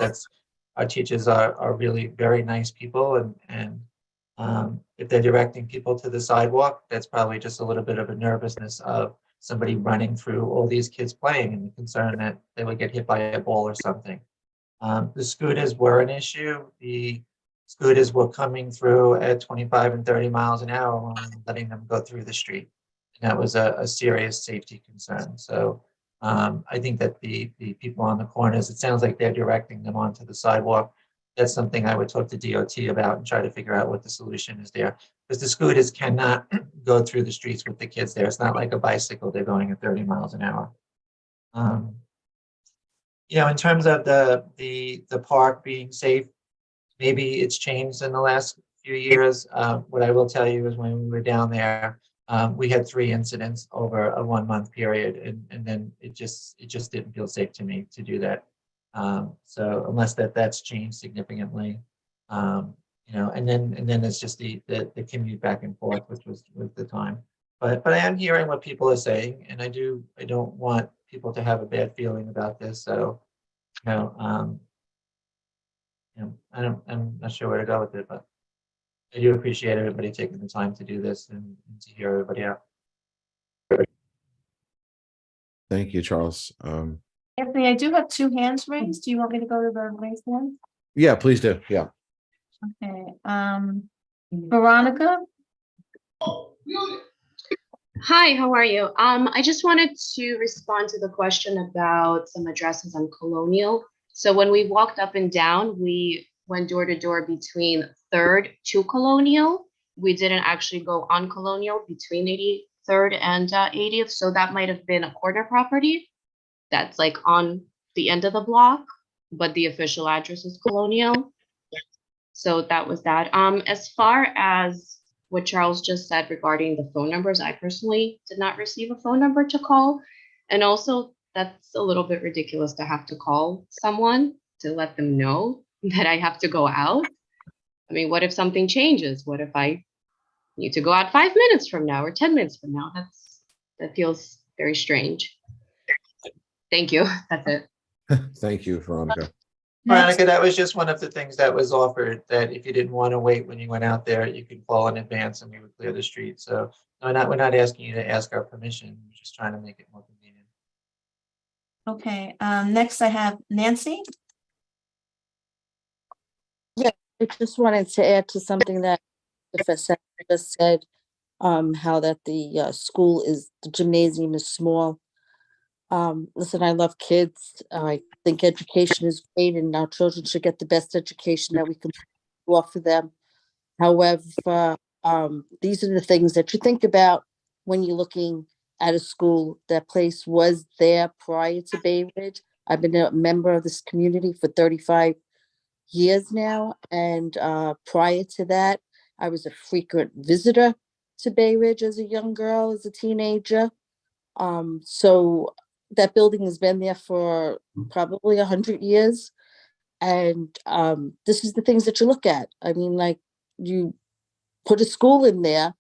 our teachers are really very nice people, and if they're directing people to the sidewalk, that's probably just a little bit of a nervousness of somebody running through all these kids playing and the concern that they would get hit by a ball or something. The scooters were an issue. The scooters were coming through at 25 and 30 miles an hour when we were letting them go through the street. And that was a serious safety concern. So I think that the people on the corners, it sounds like they're directing them onto the sidewalk. That's something I would talk to DOT about and try to figure out what the solution is there. Because the scooters cannot go through the streets with the kids there. It's not like a bicycle, they're going at 30 miles an hour. In terms of the park being safe, maybe it's changed in the last few years. What I will tell you is when we were down there, we had 3 incidents over a 1-month period, and then it just didn't feel safe to me to do that. So unless that's changed significantly, and then it's just the commute back and forth, which was the time. But I am hearing what people are saying, and I don't want people to have a bad feeling about this. So, I'm not sure where to go with it, but I do appreciate everybody taking the time to do this and to hear everybody out. Thank you, Charles. Anthony, I do have 2 hands raised. Do you want me to go to the raised hands? Yeah, please do. Yeah. Okay, Veronica? Hi, how are you? I just wanted to respond to the question about some addresses on Colonial. So when we walked up and down, we went door to door between 3rd to Colonial. We didn't actually go on Colonial between 83rd and 80th. So that might have been a corner property that's like on the end of the block, but the official address is Colonial. So that was that. As far as what Charles just said regarding the phone numbers, I personally did not receive a phone number to call. And also, that's a little bit ridiculous to have to call someone to let them know that I have to go out. I mean, what if something changes? What if I need to go out 5 minutes from now or 10 minutes from now? That feels very strange. Thank you. That's it. Thank you, Veronica. Veronica, that was just one of the things that was offered, that if you didn't want to wait when you went out there, you could call in advance and we would clear the street. So we're not asking you to ask our permission. We're just trying to make it more convenient. Okay, next I have Nancy. Yeah, I just wanted to add to something that the facilitator just said, how that the gymnasium is small. Listen, I love kids. I think education is great, and our children should get the best education that we can offer them. However, these are the things that you think about when you're looking at a school. That place was there prior to Bay Ridge. I've been a member of this community for 35 years now, and prior to that, I was a frequent visitor to Bay Ridge as a young girl, as a teenager. So that building has been there for probably 100 years. And this is the things that you look at. I mean, like, you put a school in there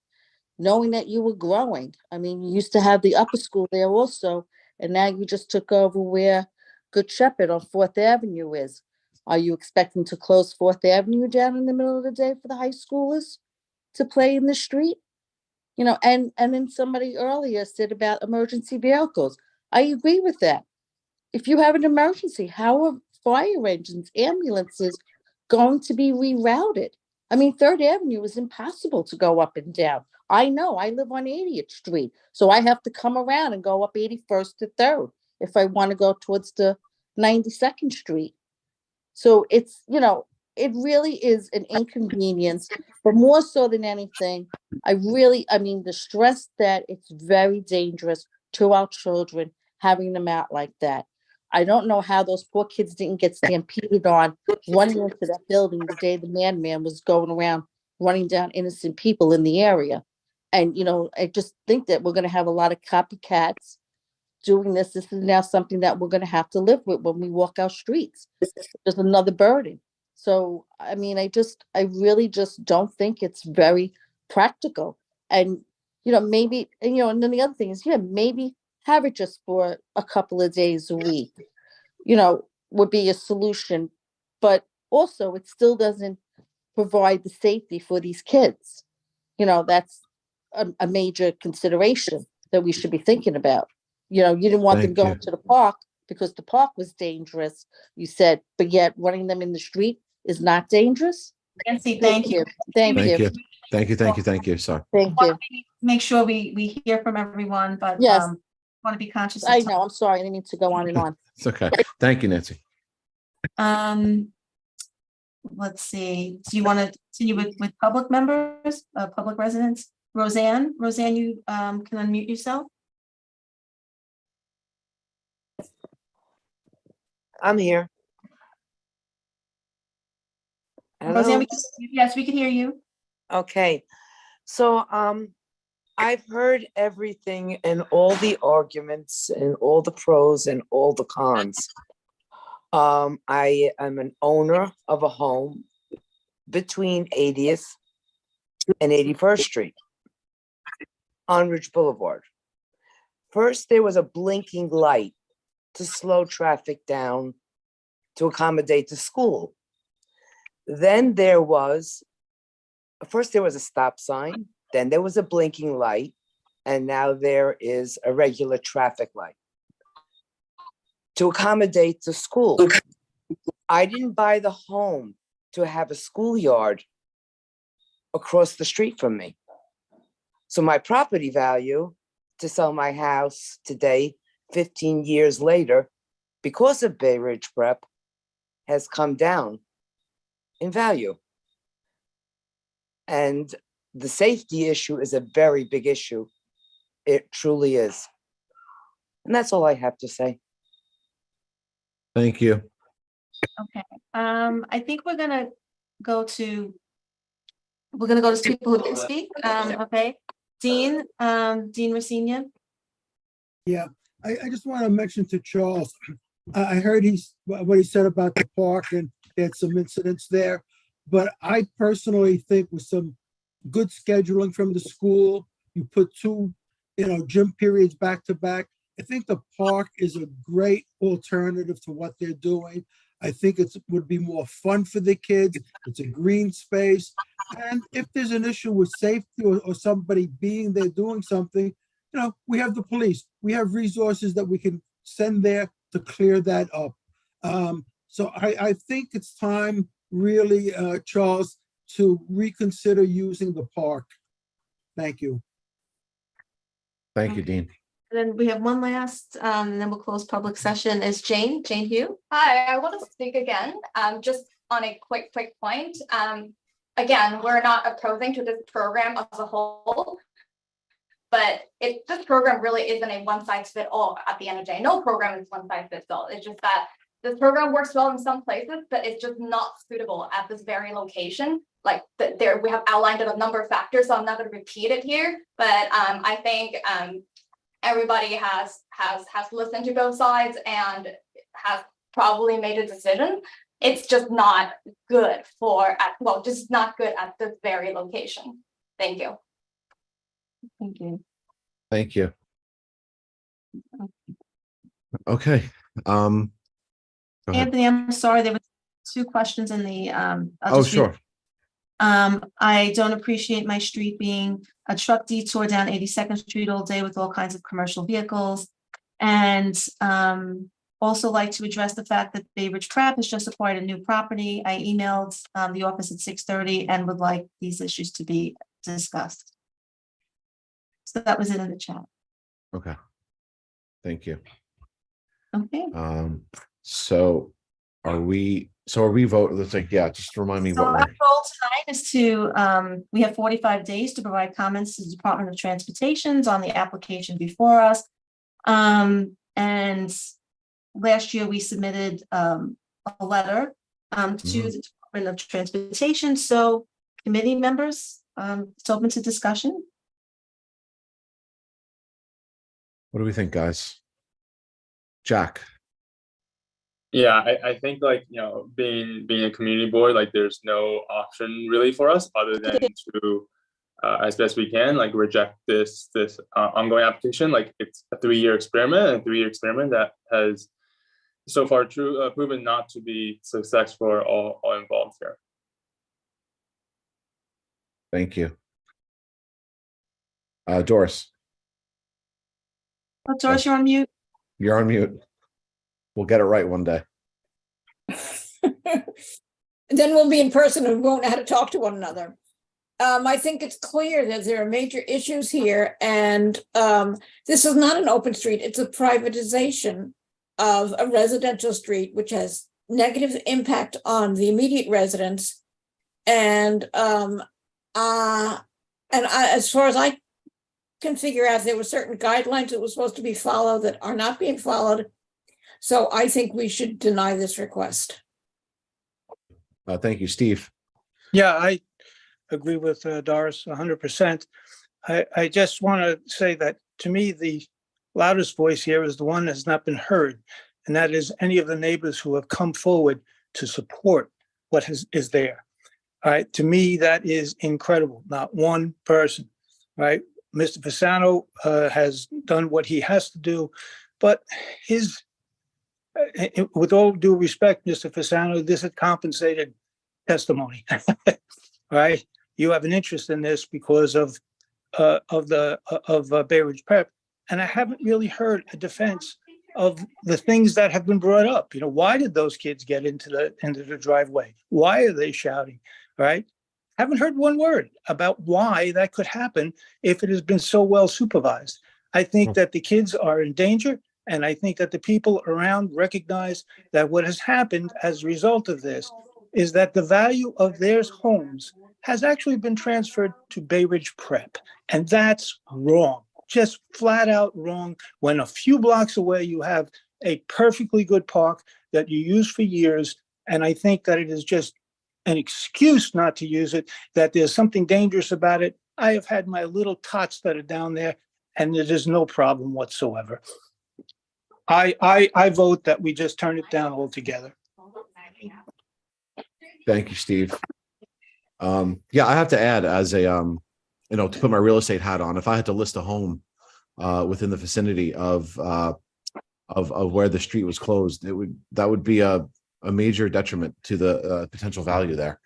knowing that you were growing. I mean, you used to have the upper school there also, and now you just took over where Good Shepherd on 4th Avenue is. Are you expecting to close 4th Avenue down in the middle of the day for the high schoolers to play in the street? And then somebody earlier said about emergency vehicles. I agree with that. If you have an emergency, how are fire engines, ambulances going to be rerouted? I mean, 3rd Avenue is impossible to go up and down. I know, I live on 80th Street, so I have to come around and go up 81st to 3rd if I want to go towards the 92nd Street. So it's, it really is an inconvenience, but more so than anything, I mean, the stress that it's very dangerous to our children having them out like that. I don't know how those poor kids didn't get stampeded on running into that building the day the madman was going around running down innocent people in the area. And, I just think that we're gonna have a lot of copycats doing this. This is now something that we're gonna have to live with when we walk our streets. Just another burden. So, I mean, I really just don't think it's very practical. And, maybe, and then the other thing is, maybe have it just for a couple of days a week, would be a solution. But also, it still doesn't provide the safety for these kids. That's a major consideration that we should be thinking about. You didn't want them Thank you. going to the park because the park was dangerous, you said, but yet running them in the street is not dangerous? Nancy, thank you. Thank Thank you. you. Thank you. Thank you. Thank you. Sorry. Thank you. Make sure we hear from everyone, but Yes. want to be conscious of I time. know, I'm sorry, I didn't mean to go on and on. It's okay. Thank you, Nancy. Let's see. Do you want to continue with public members, public residents? Roseanne, you can unmute yourself. I'm here. Roseanne, Hello. yes, we can hear you. Okay. So I've heard everything and all the arguments and all the pros and all the cons. I am an owner of a home between 80th and 81st Street on Ridge Boulevard. First, there was a blinking light to slow traffic down to accommodate the school. Then first there was a stop sign, then there was a blinking light, and now there is a regular traffic light to accommodate the school. I didn't buy the home to have a schoolyard across the street from me. So my property value to sell my house today, 15 years later, because of Bay Ridge Prep, has come down in value. And the safety issue is a very big issue. It truly is. And that's all I have to say. Thank you. Okay. I think we're gonna go to people who didn't speak. Okay. Dean Racine. Yeah, I just want to mention to Charles, I heard what he said about the park and they had some incidents there. But I personally think with some good scheduling from the school, you put two, gym periods back to back. I think the park is a great alternative to what they're doing. I think it would be more fun for the kids. It's a green space. And if there's an issue with safety or somebody being there doing something, we have the police. We have resources that we can send there to clear that up. So I think it's time, really, Charles, to reconsider using the park. Thank you. Thank you, Dean. Then we have one last, and then we'll close public session. Is Jane Hugh? Hi, I want to speak again, just on a quick point. Again, we're not opposing to this program as a whole, but this program really isn't a one size fits all at the end of the day. No program is one size fits all. It's just that this program works well in some places, but it's just not suitable at this very location. Like there, we have outlined a number of factors, so I'm not going to repeat it here. But I think everybody has listened to both sides and has probably made a decision. It's just not good just not good at this very location. Thank you. Thank you. Thank you. Okay. Go ahead. Anthony, I'm sorry, there were two questions in the I'll Oh, just read. sure. I don't appreciate my street being a truck detour down 82nd Street all day with all kinds of commercial vehicles. And also like to address the fact that Bay Ridge Prep has just acquired a new property. I emailed the office at 6:30 and would like these issues to be discussed. So that was it in the chat. Okay. Thank you. Okay. So are we voting? Let's say, yeah, just remind me So what our we're. goal tonight is to, we have 45 days to provide comments to the Department of Transportation on the application before us. And last year we submitted a letter to the Department of Transportation. So committee members, it's open to discussion. What do we think, guys? Jack? Yeah, I think like, being a community board, like there's no option really for us other than to, as best we can, like reject this ongoing application. Like it's a 3-year experiment, that has so far proven not to be success for all involved here. Thank you. Doris? Oh, Doris, you're on mute. You're on mute. We'll get it right one day. Then we'll be in person and we won't know how to talk to one another. I think it's clear that there are major issues here, and this is not an open street. It's a privatization of a residential street, which has negative impact on the immediate residents. And as far as I can figure out, there were certain guidelines that were supposed to be followed that are not being followed. So I think we should deny this request. Thank you, Steve. Yeah, I agree with Doris 100%. I just want to say that to me, the loudest voice here is the one that has not been heard. And that is any of the neighbors who have come forward to support what is there. All right. To me, that is incredible. Not one person. Right. Mr. Pisano has done what he has to do, but with all due respect, Mr. Pisano, this is compensated testimony. Right. You have an interest in this because of Bay Ridge Prep, and I haven't really heard a defense of the things that have been brought up. Why did those kids get into the driveway? Why are they shouting? Right? Haven't heard one word about why that could happen if it has been so well supervised. I think that the kids are in danger, and I think that the people around recognize that what has happened as a result of this is that the value of their homes has actually been transferred to Bay Ridge Prep. And that's wrong, just flat out wrong. When a few blocks away, you have a perfectly good park that you use for years. And I think that it is just an excuse not to use it, that there's something dangerous about it. I have had my little tots that are down there, and there is no problem whatsoever. I vote that we just turn it down altogether. Thank you, Steve. Yeah, I have to add, as a to put my real estate hat on, if I had to list a home within the vicinity of where the street was closed, that would be a major detriment to the potential value there.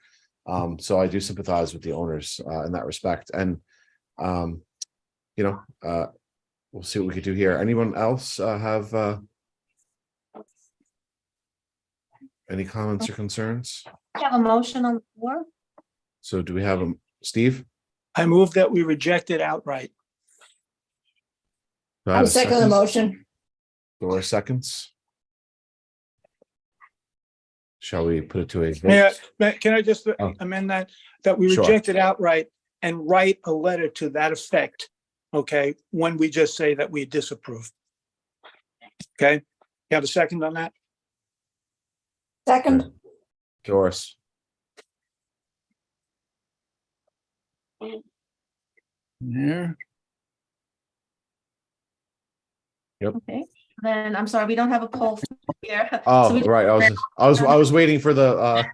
So I do sympathize with the owners in that respect. And we'll see what we could do here. Anyone else have any comments or concerns? We have a motion on the floor. So do we have Steve? I move that we reject it outright. Do I have I'll a second the motion. Doris seconds. Shall we put it to a vote? Yeah, can I just amend that we Sure. reject it outright and write a letter to that effect, okay, when we just say that we disapprove. Okay, you have a second on that? Second. Doris. Yeah. Yep. Okay, then I'm sorry, we don't have a poll here. Oh, So we- right. I was waiting for the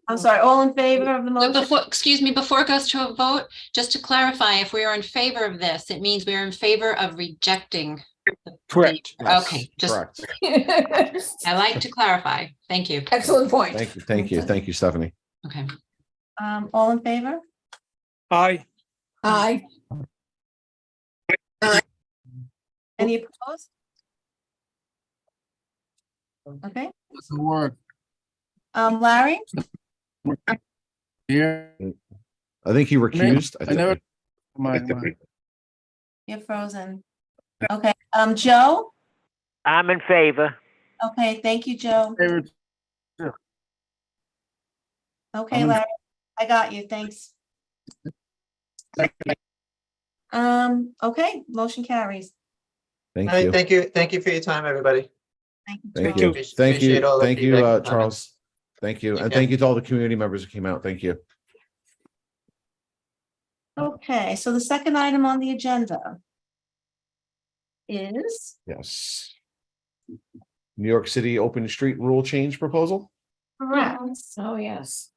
I'm sorry, all in favor of the motion? Before it goes to a vote, just to clarify, if we are in favor of this, it means we are in favor of rejecting. Correct. Okay, just, correct. I like to clarify. Thank you. Excellent point. Thank you, Stephanie. Okay. All in favor? Aye. Aye. Any opposed? Okay, Doesn't work. Larry? Here. I think he recused. I never. My. You're frozen. Okay, Joe? I'm in favor. Okay, thank you, Joe. Okay, Larry, I got you, thanks. Okay, motion carries. Thank All right, you. Thank you for your time, everybody. Thank you. Thank Joe. you. Appreciate Thank you. all the Thank you, feedback and comments. Charles. Thank you. And Okay. thank you to all the community members who came out. Thank you. Okay, so the second item on the agenda is Yes. New York City open street rule change proposal. correct. Oh, yes.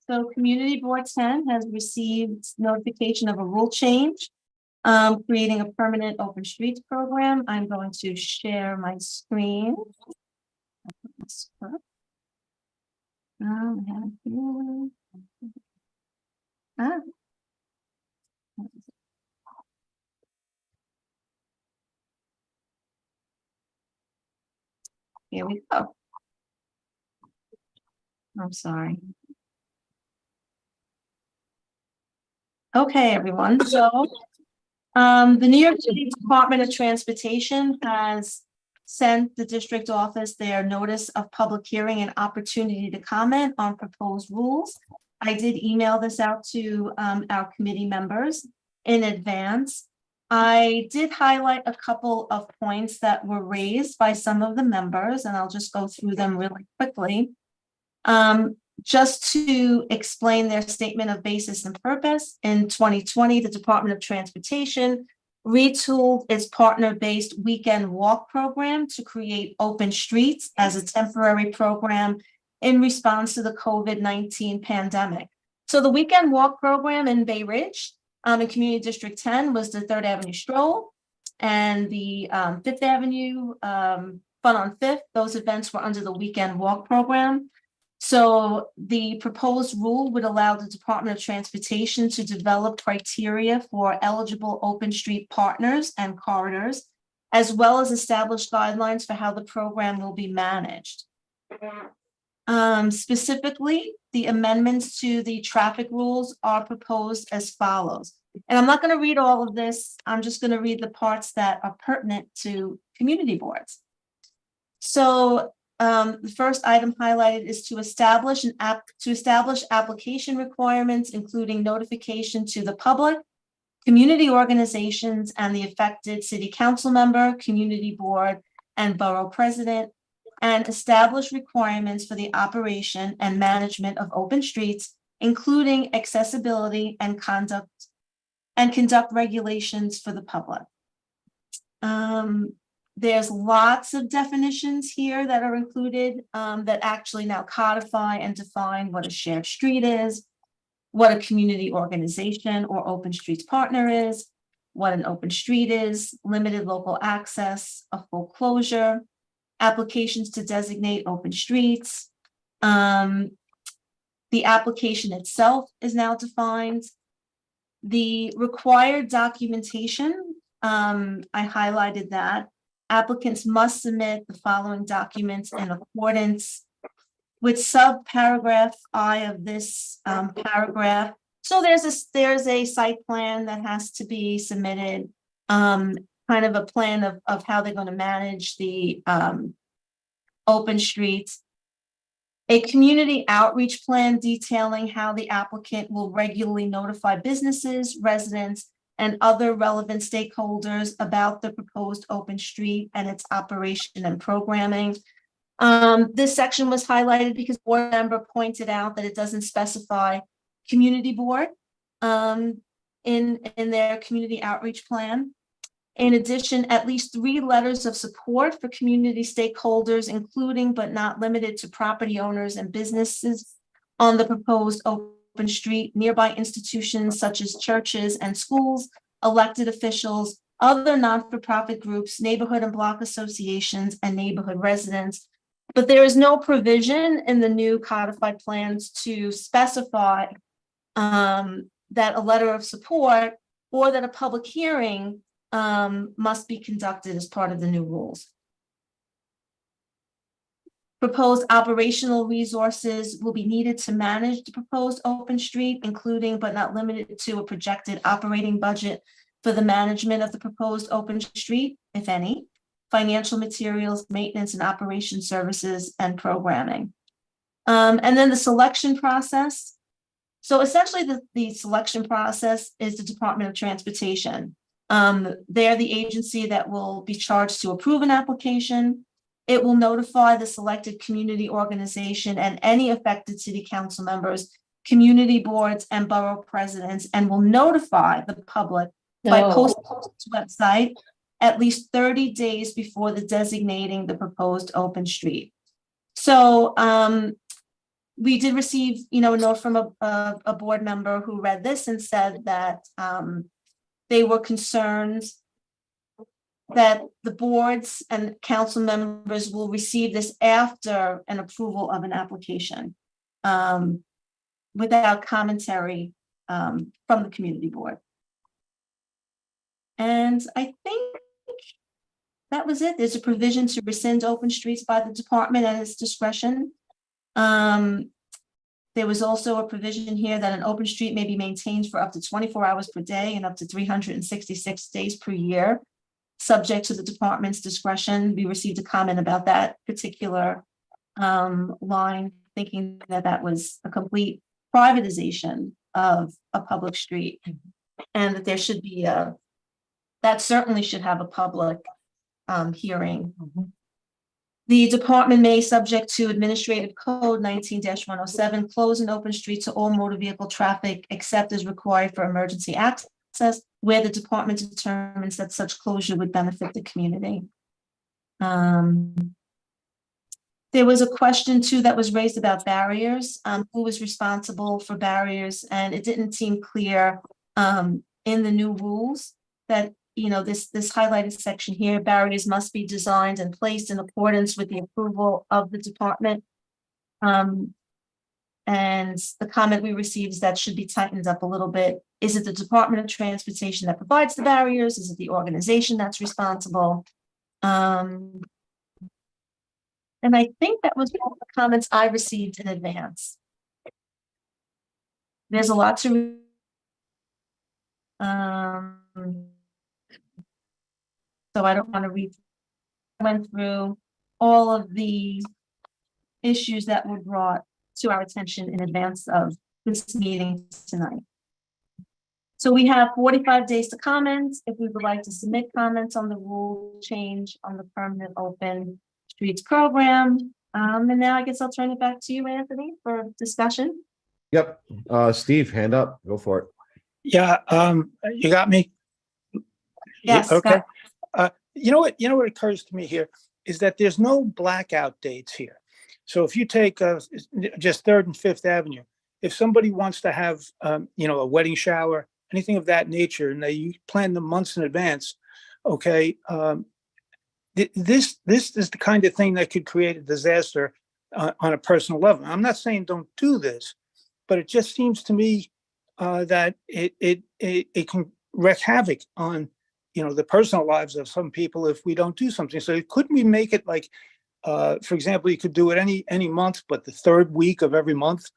So Community Board 10 has received notification of a rule change, creating a permanent open streets program. I'm going to share my screen. I have it here. Ah. Here we go. I'm sorry. Okay, everyone. So the New York City Department of Transportation has sent the district office their notice of public hearing and opportunity to comment on proposed rules. I did email this out to our committee members in advance. I did highlight a couple of points that were raised by some of the members, and I'll just go through them really quickly. Just to explain their statement of basis and purpose, in 2020, the Department of Transportation retooled its partner-based weekend walk program to create open streets as a temporary program in response to the COVID-19 pandemic. So the weekend walk program in Bay Ridge, in Community District 10, was the 3rd Avenue Stroll, and the 5th Avenue Fun on 5th. Those events were under the weekend walk program. So the proposed rule would allow the Department of Transportation to develop criteria for eligible open street partners and corridors, as well as establish guidelines for how the program will be managed. Specifically, the amendments to the traffic rules are proposed as follows. And I'm not going to read all of this. I'm just going to read the parts that are pertinent to community boards. So the first item highlighted is to establish application requirements, including notification to the public, community organizations, and the affected city council member, community board, and borough president, and establish requirements for the operation and management of open streets, including accessibility and conduct regulations for the public. There's lots of definitions here that are included that actually now codify and define what a shared street is, what a community organization or open streets partner is, what an open street is, limited local access, a full closure, applications to designate open streets. The application itself is now defined. The required documentation, I highlighted that. Applicants must submit the following documents in accordance with subparagraph I of this paragraph. So there's a site plan that has to be submitted, kind of a plan of how they're going to manage the open streets. A community outreach plan detailing how the applicant will regularly notify businesses, residents, and other relevant stakeholders about the proposed open street and its operation and programming. This section was highlighted because a board member pointed out that it doesn't specify community board in their community outreach plan. In addition, at least 3 letters of support for community stakeholders, including but not limited to property owners and businesses on the proposed open street, nearby institutions such as churches and schools, elected officials, other non-for-profit groups, neighborhood and block associations, and neighborhood residents. But there is no provision in the new codified plans to specify that a letter of support or that a public hearing must be conducted as part of the new rules. Proposed operational resources will be needed to manage the proposed open street, including but not limited to a projected operating budget for the management of the proposed open street, if any, financial materials, maintenance and operation services, and programming. And then the selection process. So essentially the selection process is the Department of Transportation. They're the agency that will be charged to approve an application. It will notify the selected community organization and any affected city council members, community boards, and borough presidents, and will notify the public by posting to its website at least 30 days before the designating the proposed open street. So we did receive, a note from a board member who read this and said that they were concerned that the boards and council members will receive this after an approval of an application without commentary from the community board. And I think that was it. There's a provision to rescind open streets by the department at its discretion. There was also a provision here that an open street may be maintained for up to 24 hours per day and up to 366 days per year, subject to the department's discretion. We received a comment about that particular line, thinking that that was a complete privatization of a public street, and that there should be that certainly should have a public hearing. The department may, subject to Administrative Code 19-107, close an open street to all motor vehicle traffic except as required for emergency access, where the department determines that such closure would benefit the community. There was a question too that was raised about barriers, who was responsible for barriers, and it didn't seem clear in the new rules that this highlighted section here, barriers must be designed and placed in accordance with the approval of the department. And the comment we received is that should be tightened up a little bit. Is it the Department of Transportation that provides the barriers? Is it the organization that's responsible? And I think that was all the comments I received in advance. There's a lot to so I don't want to read. I went through all of the issues that were brought to our attention in advance of this meeting tonight. So we have 45 days to comment if we would like to submit comments on the rule change on the permanent open streets program. And now I guess I'll turn it back to you, Anthony, for discussion. Yep. Steve, hand up. Go for it. Yeah, you got me? Yes. Okay. You know what occurs to me here is that there's no blackout dates here. So if you take just 3rd and 5th Avenue, if somebody wants to have, a wedding shower, anything of that nature, and they plan them months in advance, okay, this is the kind of thing that could create a disaster on a personal level. I'm not saying don't do this, but it just seems to me that it can wreak havoc on the personal lives of some people if we don't do something. So couldn't we make it like, for example, you could do it any month, but the 3rd week of every month,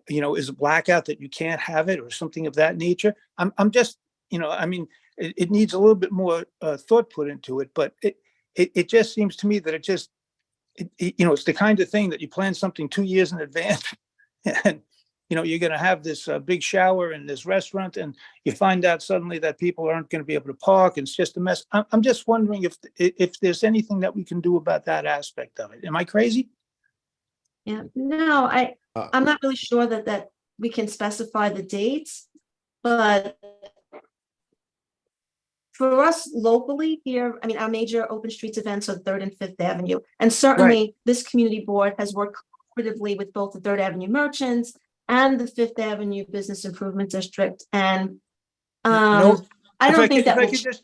is a blackout that you can't have it or something of that nature. I'm just, it needs a little bit more thought put into it, but it just seems to me that it's the kind of thing that you plan something 2 years in advance and, you're going to have this big shower in this restaurant and you find out suddenly that people aren't going to be able to park. It's just a mess. I'm just wondering if there's anything that we can do about that aspect of it. Am I crazy? Yeah, no, I'm not really sure that we can specify the dates, but for us locally here, our major open streets events are 3rd and 5th Avenue. And certainly this community board has worked cooperatively with both the 3rd Avenue merchants and the 5th Avenue Business Improvement District. And I don't think that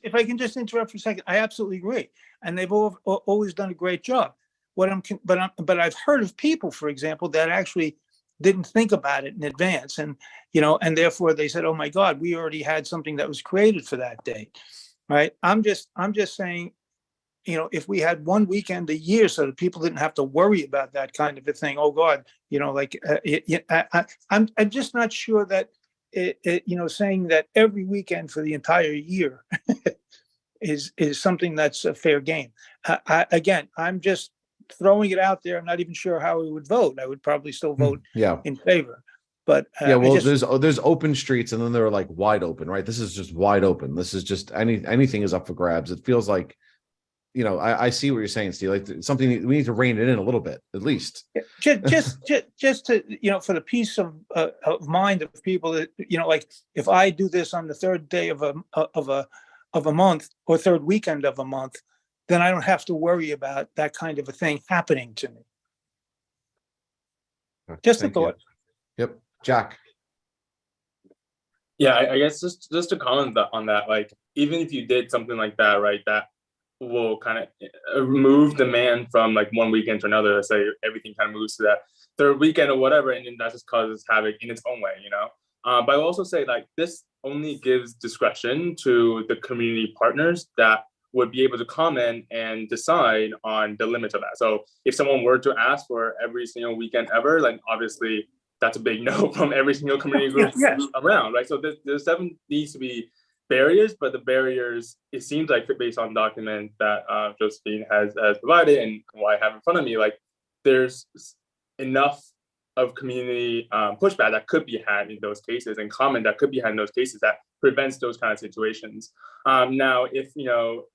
if I can just interrupt for a second, I absolutely agree. And they've always done a great job. But I've heard of people, for example, that actually didn't think about it in advance, and and therefore they said, "Oh my God, we already had something that was created for that date." Right? I'm just saying, if we had one weekend a year, so that people didn't have to worry about that kind of a thing. Oh God, I'm just not sure that saying that every weekend for the entire year is something that's a fair game. Again, I'm just throwing it out there. I'm not even sure how we would vote. I would probably still vote in favor. But there's open streets and then they're like wide open, right? This is just wide open. This is just anything is up for grabs. It feels like, I see what you're saying, Steve. Like something we need to rein it in a little bit, at least. Just to for the peace of mind of people that like if I do this on the 3rd day of of a month or third weekend of a month, then I don't have to worry about that kind of a thing happening to me. Just a Thank you. thought. Yep, Jack. Yeah, I guess just to comment on that, like even if you did something like that, right, that will kind of remove demand from like one weekend to another. Let's say everything kind of moves to that third weekend or whatever, and then that just causes havoc in its own way, you know. But I will also say like this only gives discretion to the community partners that would be able to comment and decide on the limits of that. So if someone were to ask for every single weekend ever, like obviously that's a big no from every single community group around, right? So there's definitely needs to be barriers, but the barriers, it seems like based on document that Josephine has provided and what I have in front of me, like there's enough of community pushback that could be had in those cases and comment that could be had in those cases that prevents those kind of situations. Now, if you know,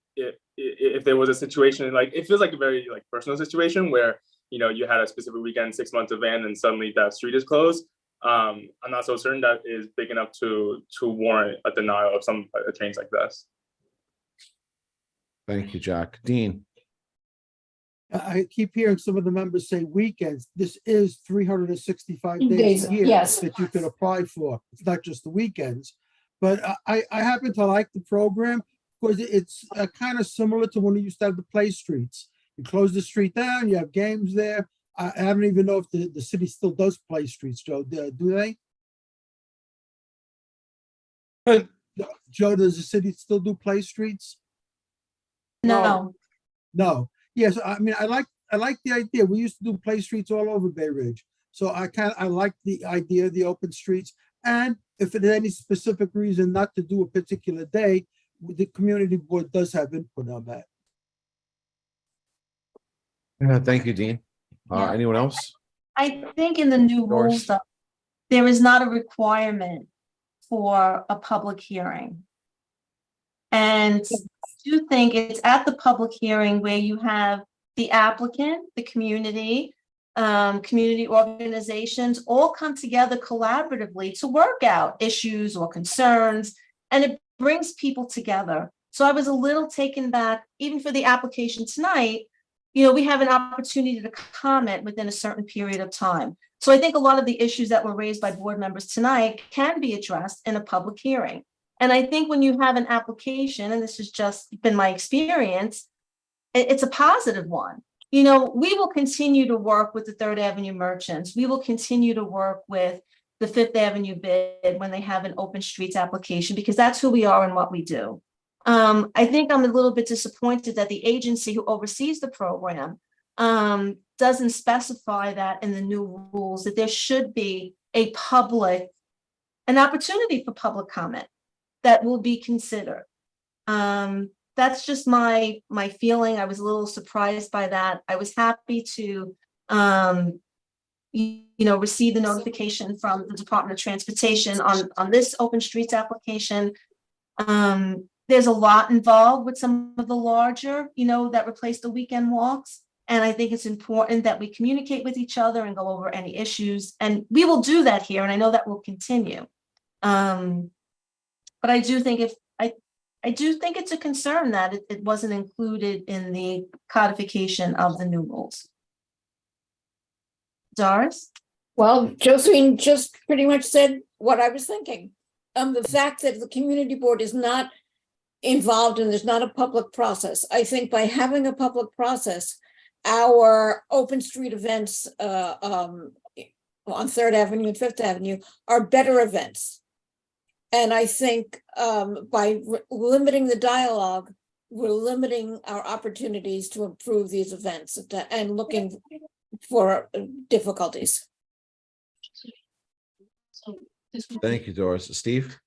if there was a situation like it feels like a very like personal situation where you know you had a specific weekend 6 months event and suddenly that street is closed. I'm not so certain that is big enough to warrant a denial of some a change like this. Thank you, Jack. Dean. I keep hearing some of the members say weekends. This is 365 days Days, a year yes. that you could apply for. It's not just the weekends. But I happen to like the program because it's kind of similar to when you used to have the play streets. You close the street down, you have games there. I don't even know if the city still does play streets, Joe. Do they? Joe, does the city still do play streets? No. No. Yes, I mean I like the idea. We used to do play streets all over Bay Ridge. So I like the idea of the open streets. And if there's any specific reason not to do a particular day, the community board does have input on that. Thank you, Dean. Yeah. Anyone else? I think in the new rules, though, there is not a requirement for a public hearing. And I do think it's at the public hearing where you have the applicant, the community, community organizations all come together collaboratively to work out issues or concerns, and it brings people together. So I was a little taken back, even for the application tonight, you know, we have an opportunity to comment within a certain period of time. So I think a lot of the issues that were raised by board members tonight can be addressed in a public hearing. And I think when you have an application, and this has just been my experience, it's a positive one. You know, we will continue to work with the Third Avenue merchants. We will continue to work with the Fifth Avenue bid when they have an open streets application, because that's who we are and what we do. I think I'm a little bit disappointed that the agency who oversees the program doesn't specify that in the new rules, that there should be an opportunity for public comment that will be considered. That's just my feeling. I was a little surprised by that. I was happy to receive the notification from the Department of Transportation on this open streets application. There's a lot involved with some of the larger, that replace the weekend walks. And I think it's important that we communicate with each other and go over any issues. And we will do that here. And I know that will continue. But I do think I do think it's a concern that it wasn't included in the codification of the new rules. Doris? Well, Josephine just pretty much said what I was thinking. The fact that the community board is not involved and there's not a public process. I think by having a public process, our open street events on Third Avenue and Fifth Avenue are better events. And I think by limiting the dialogue, we're limiting our opportunities to improve these events and looking for difficulties. Thank you, Doris. Steve?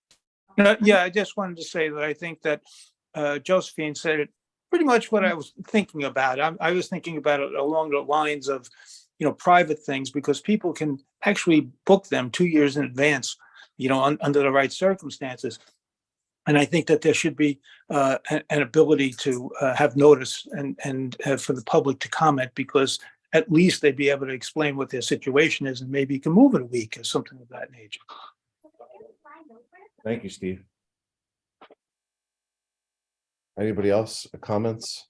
Yeah, I just wanted to say that I think that Josephine said it pretty much what I was thinking about. I was thinking about it along the lines of, private things, because people can actually book them 2 years in advance, under the right circumstances. And I think that there should be an ability to have notice and for the public to comment, because at least they'd be able to explain what their situation is, and maybe you can move it a week or something of that nature. Thank you, Steve. Anybody else, comments?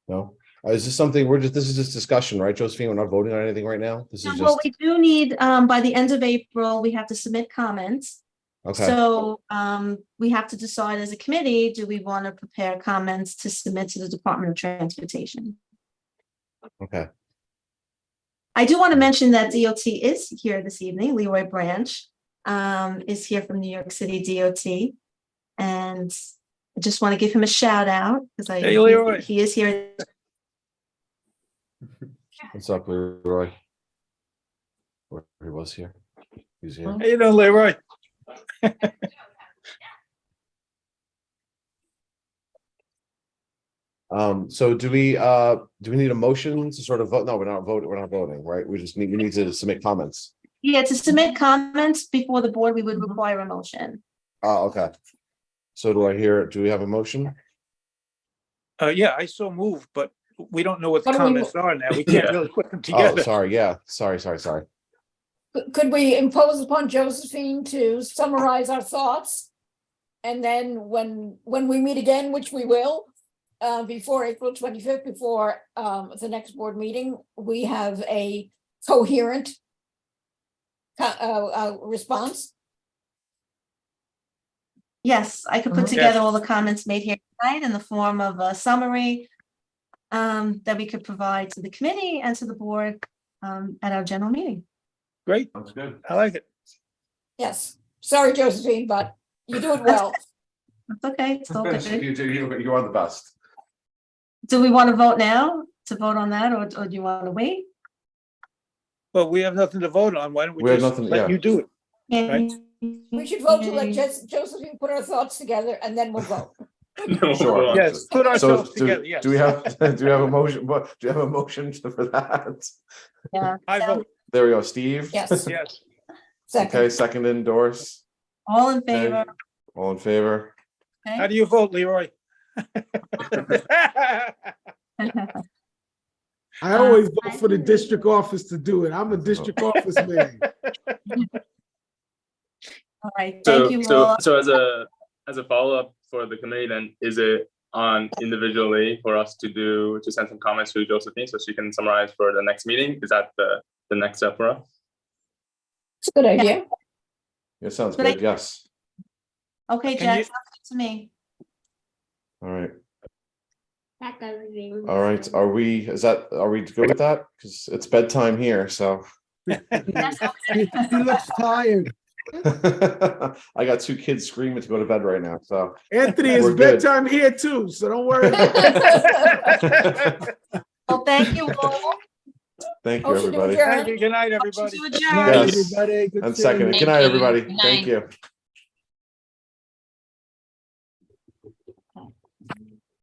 No? Is this something, this is just discussion, right, Josephine? We're not voting on anything right now? This is Well, just, we do need, by the end of April, we have to submit comments. okay, So we have to decide as a committee, do we want to prepare comments to submit to the Department of Transportation? okay. I do want to mention that DOT is here this evening. Leroy Branch is here from New York City DOT. And I just want to give him a shout out because Hey, Leroy. he is here. What's up, Leroy? Where he was here. He's here. How you doing, Leroy? So do we need a motion to sort of vote? No, we're not voting, right? We need to submit comments. Yeah, to submit comments before the board, we would require a motion. Oh, okay. So do we have a motion? Yeah, I so moved, but we don't know what the What do we comments are now. We can't Yeah. really put them Oh, together. sorry, yeah, sorry. Could we impose upon Josephine to summarize our thoughts? And then when we meet again, which we will, before April 25th, before the next board meeting, we have a coherent response? Yes, I could put Mhm. together Yes. all the comments made here tonight in the form of a summary that we could provide to the committee and to the board at our general meeting. Great. Sounds good. I like it. Yes. Sorry, Josephine, but you do it well. That's okay. It's all good. You are the best. Do we want to vote now to vote on that, or do you want to wait? Well, we have nothing to vote on. Why don't We we have just nothing, let yeah. you do it? Right. We should vote to let Josephine put our thoughts together and then we'll vote. Sure. Yes, put ourselves So together, yes. do we have a motion? Do you have a motion for that? Yeah. I vote There we go, Steve. Yes. yes. Okay, second endorse. All in Okay. favor? All in favor? How do you vote, Leroy? I always vote for the district office to do it. I'm a district office man. All right, thank you all. So as a follow-up for the committee, then is it on individually for us to send some comments to Josephine so she can summarize for the next meeting? Is that the next step for us? It's a good idea. It sounds But I- good, yes. Okay, Can Jack, you- sounds good to me. All right. All right, are we good with that? Because it's bedtime here, so. He looks tired. I got 2 kids screaming to go to bed right now, so. Anthony, it's We're good. bedtime here too, so don't worry. Well, thank you all. Thank you, Motion to everybody. adjourn. Thank you. Good night, everybody. To Good adjourn. night, Yes. everybody. Good And seeing second, you. good night, you. everybody. Good Thank night. you.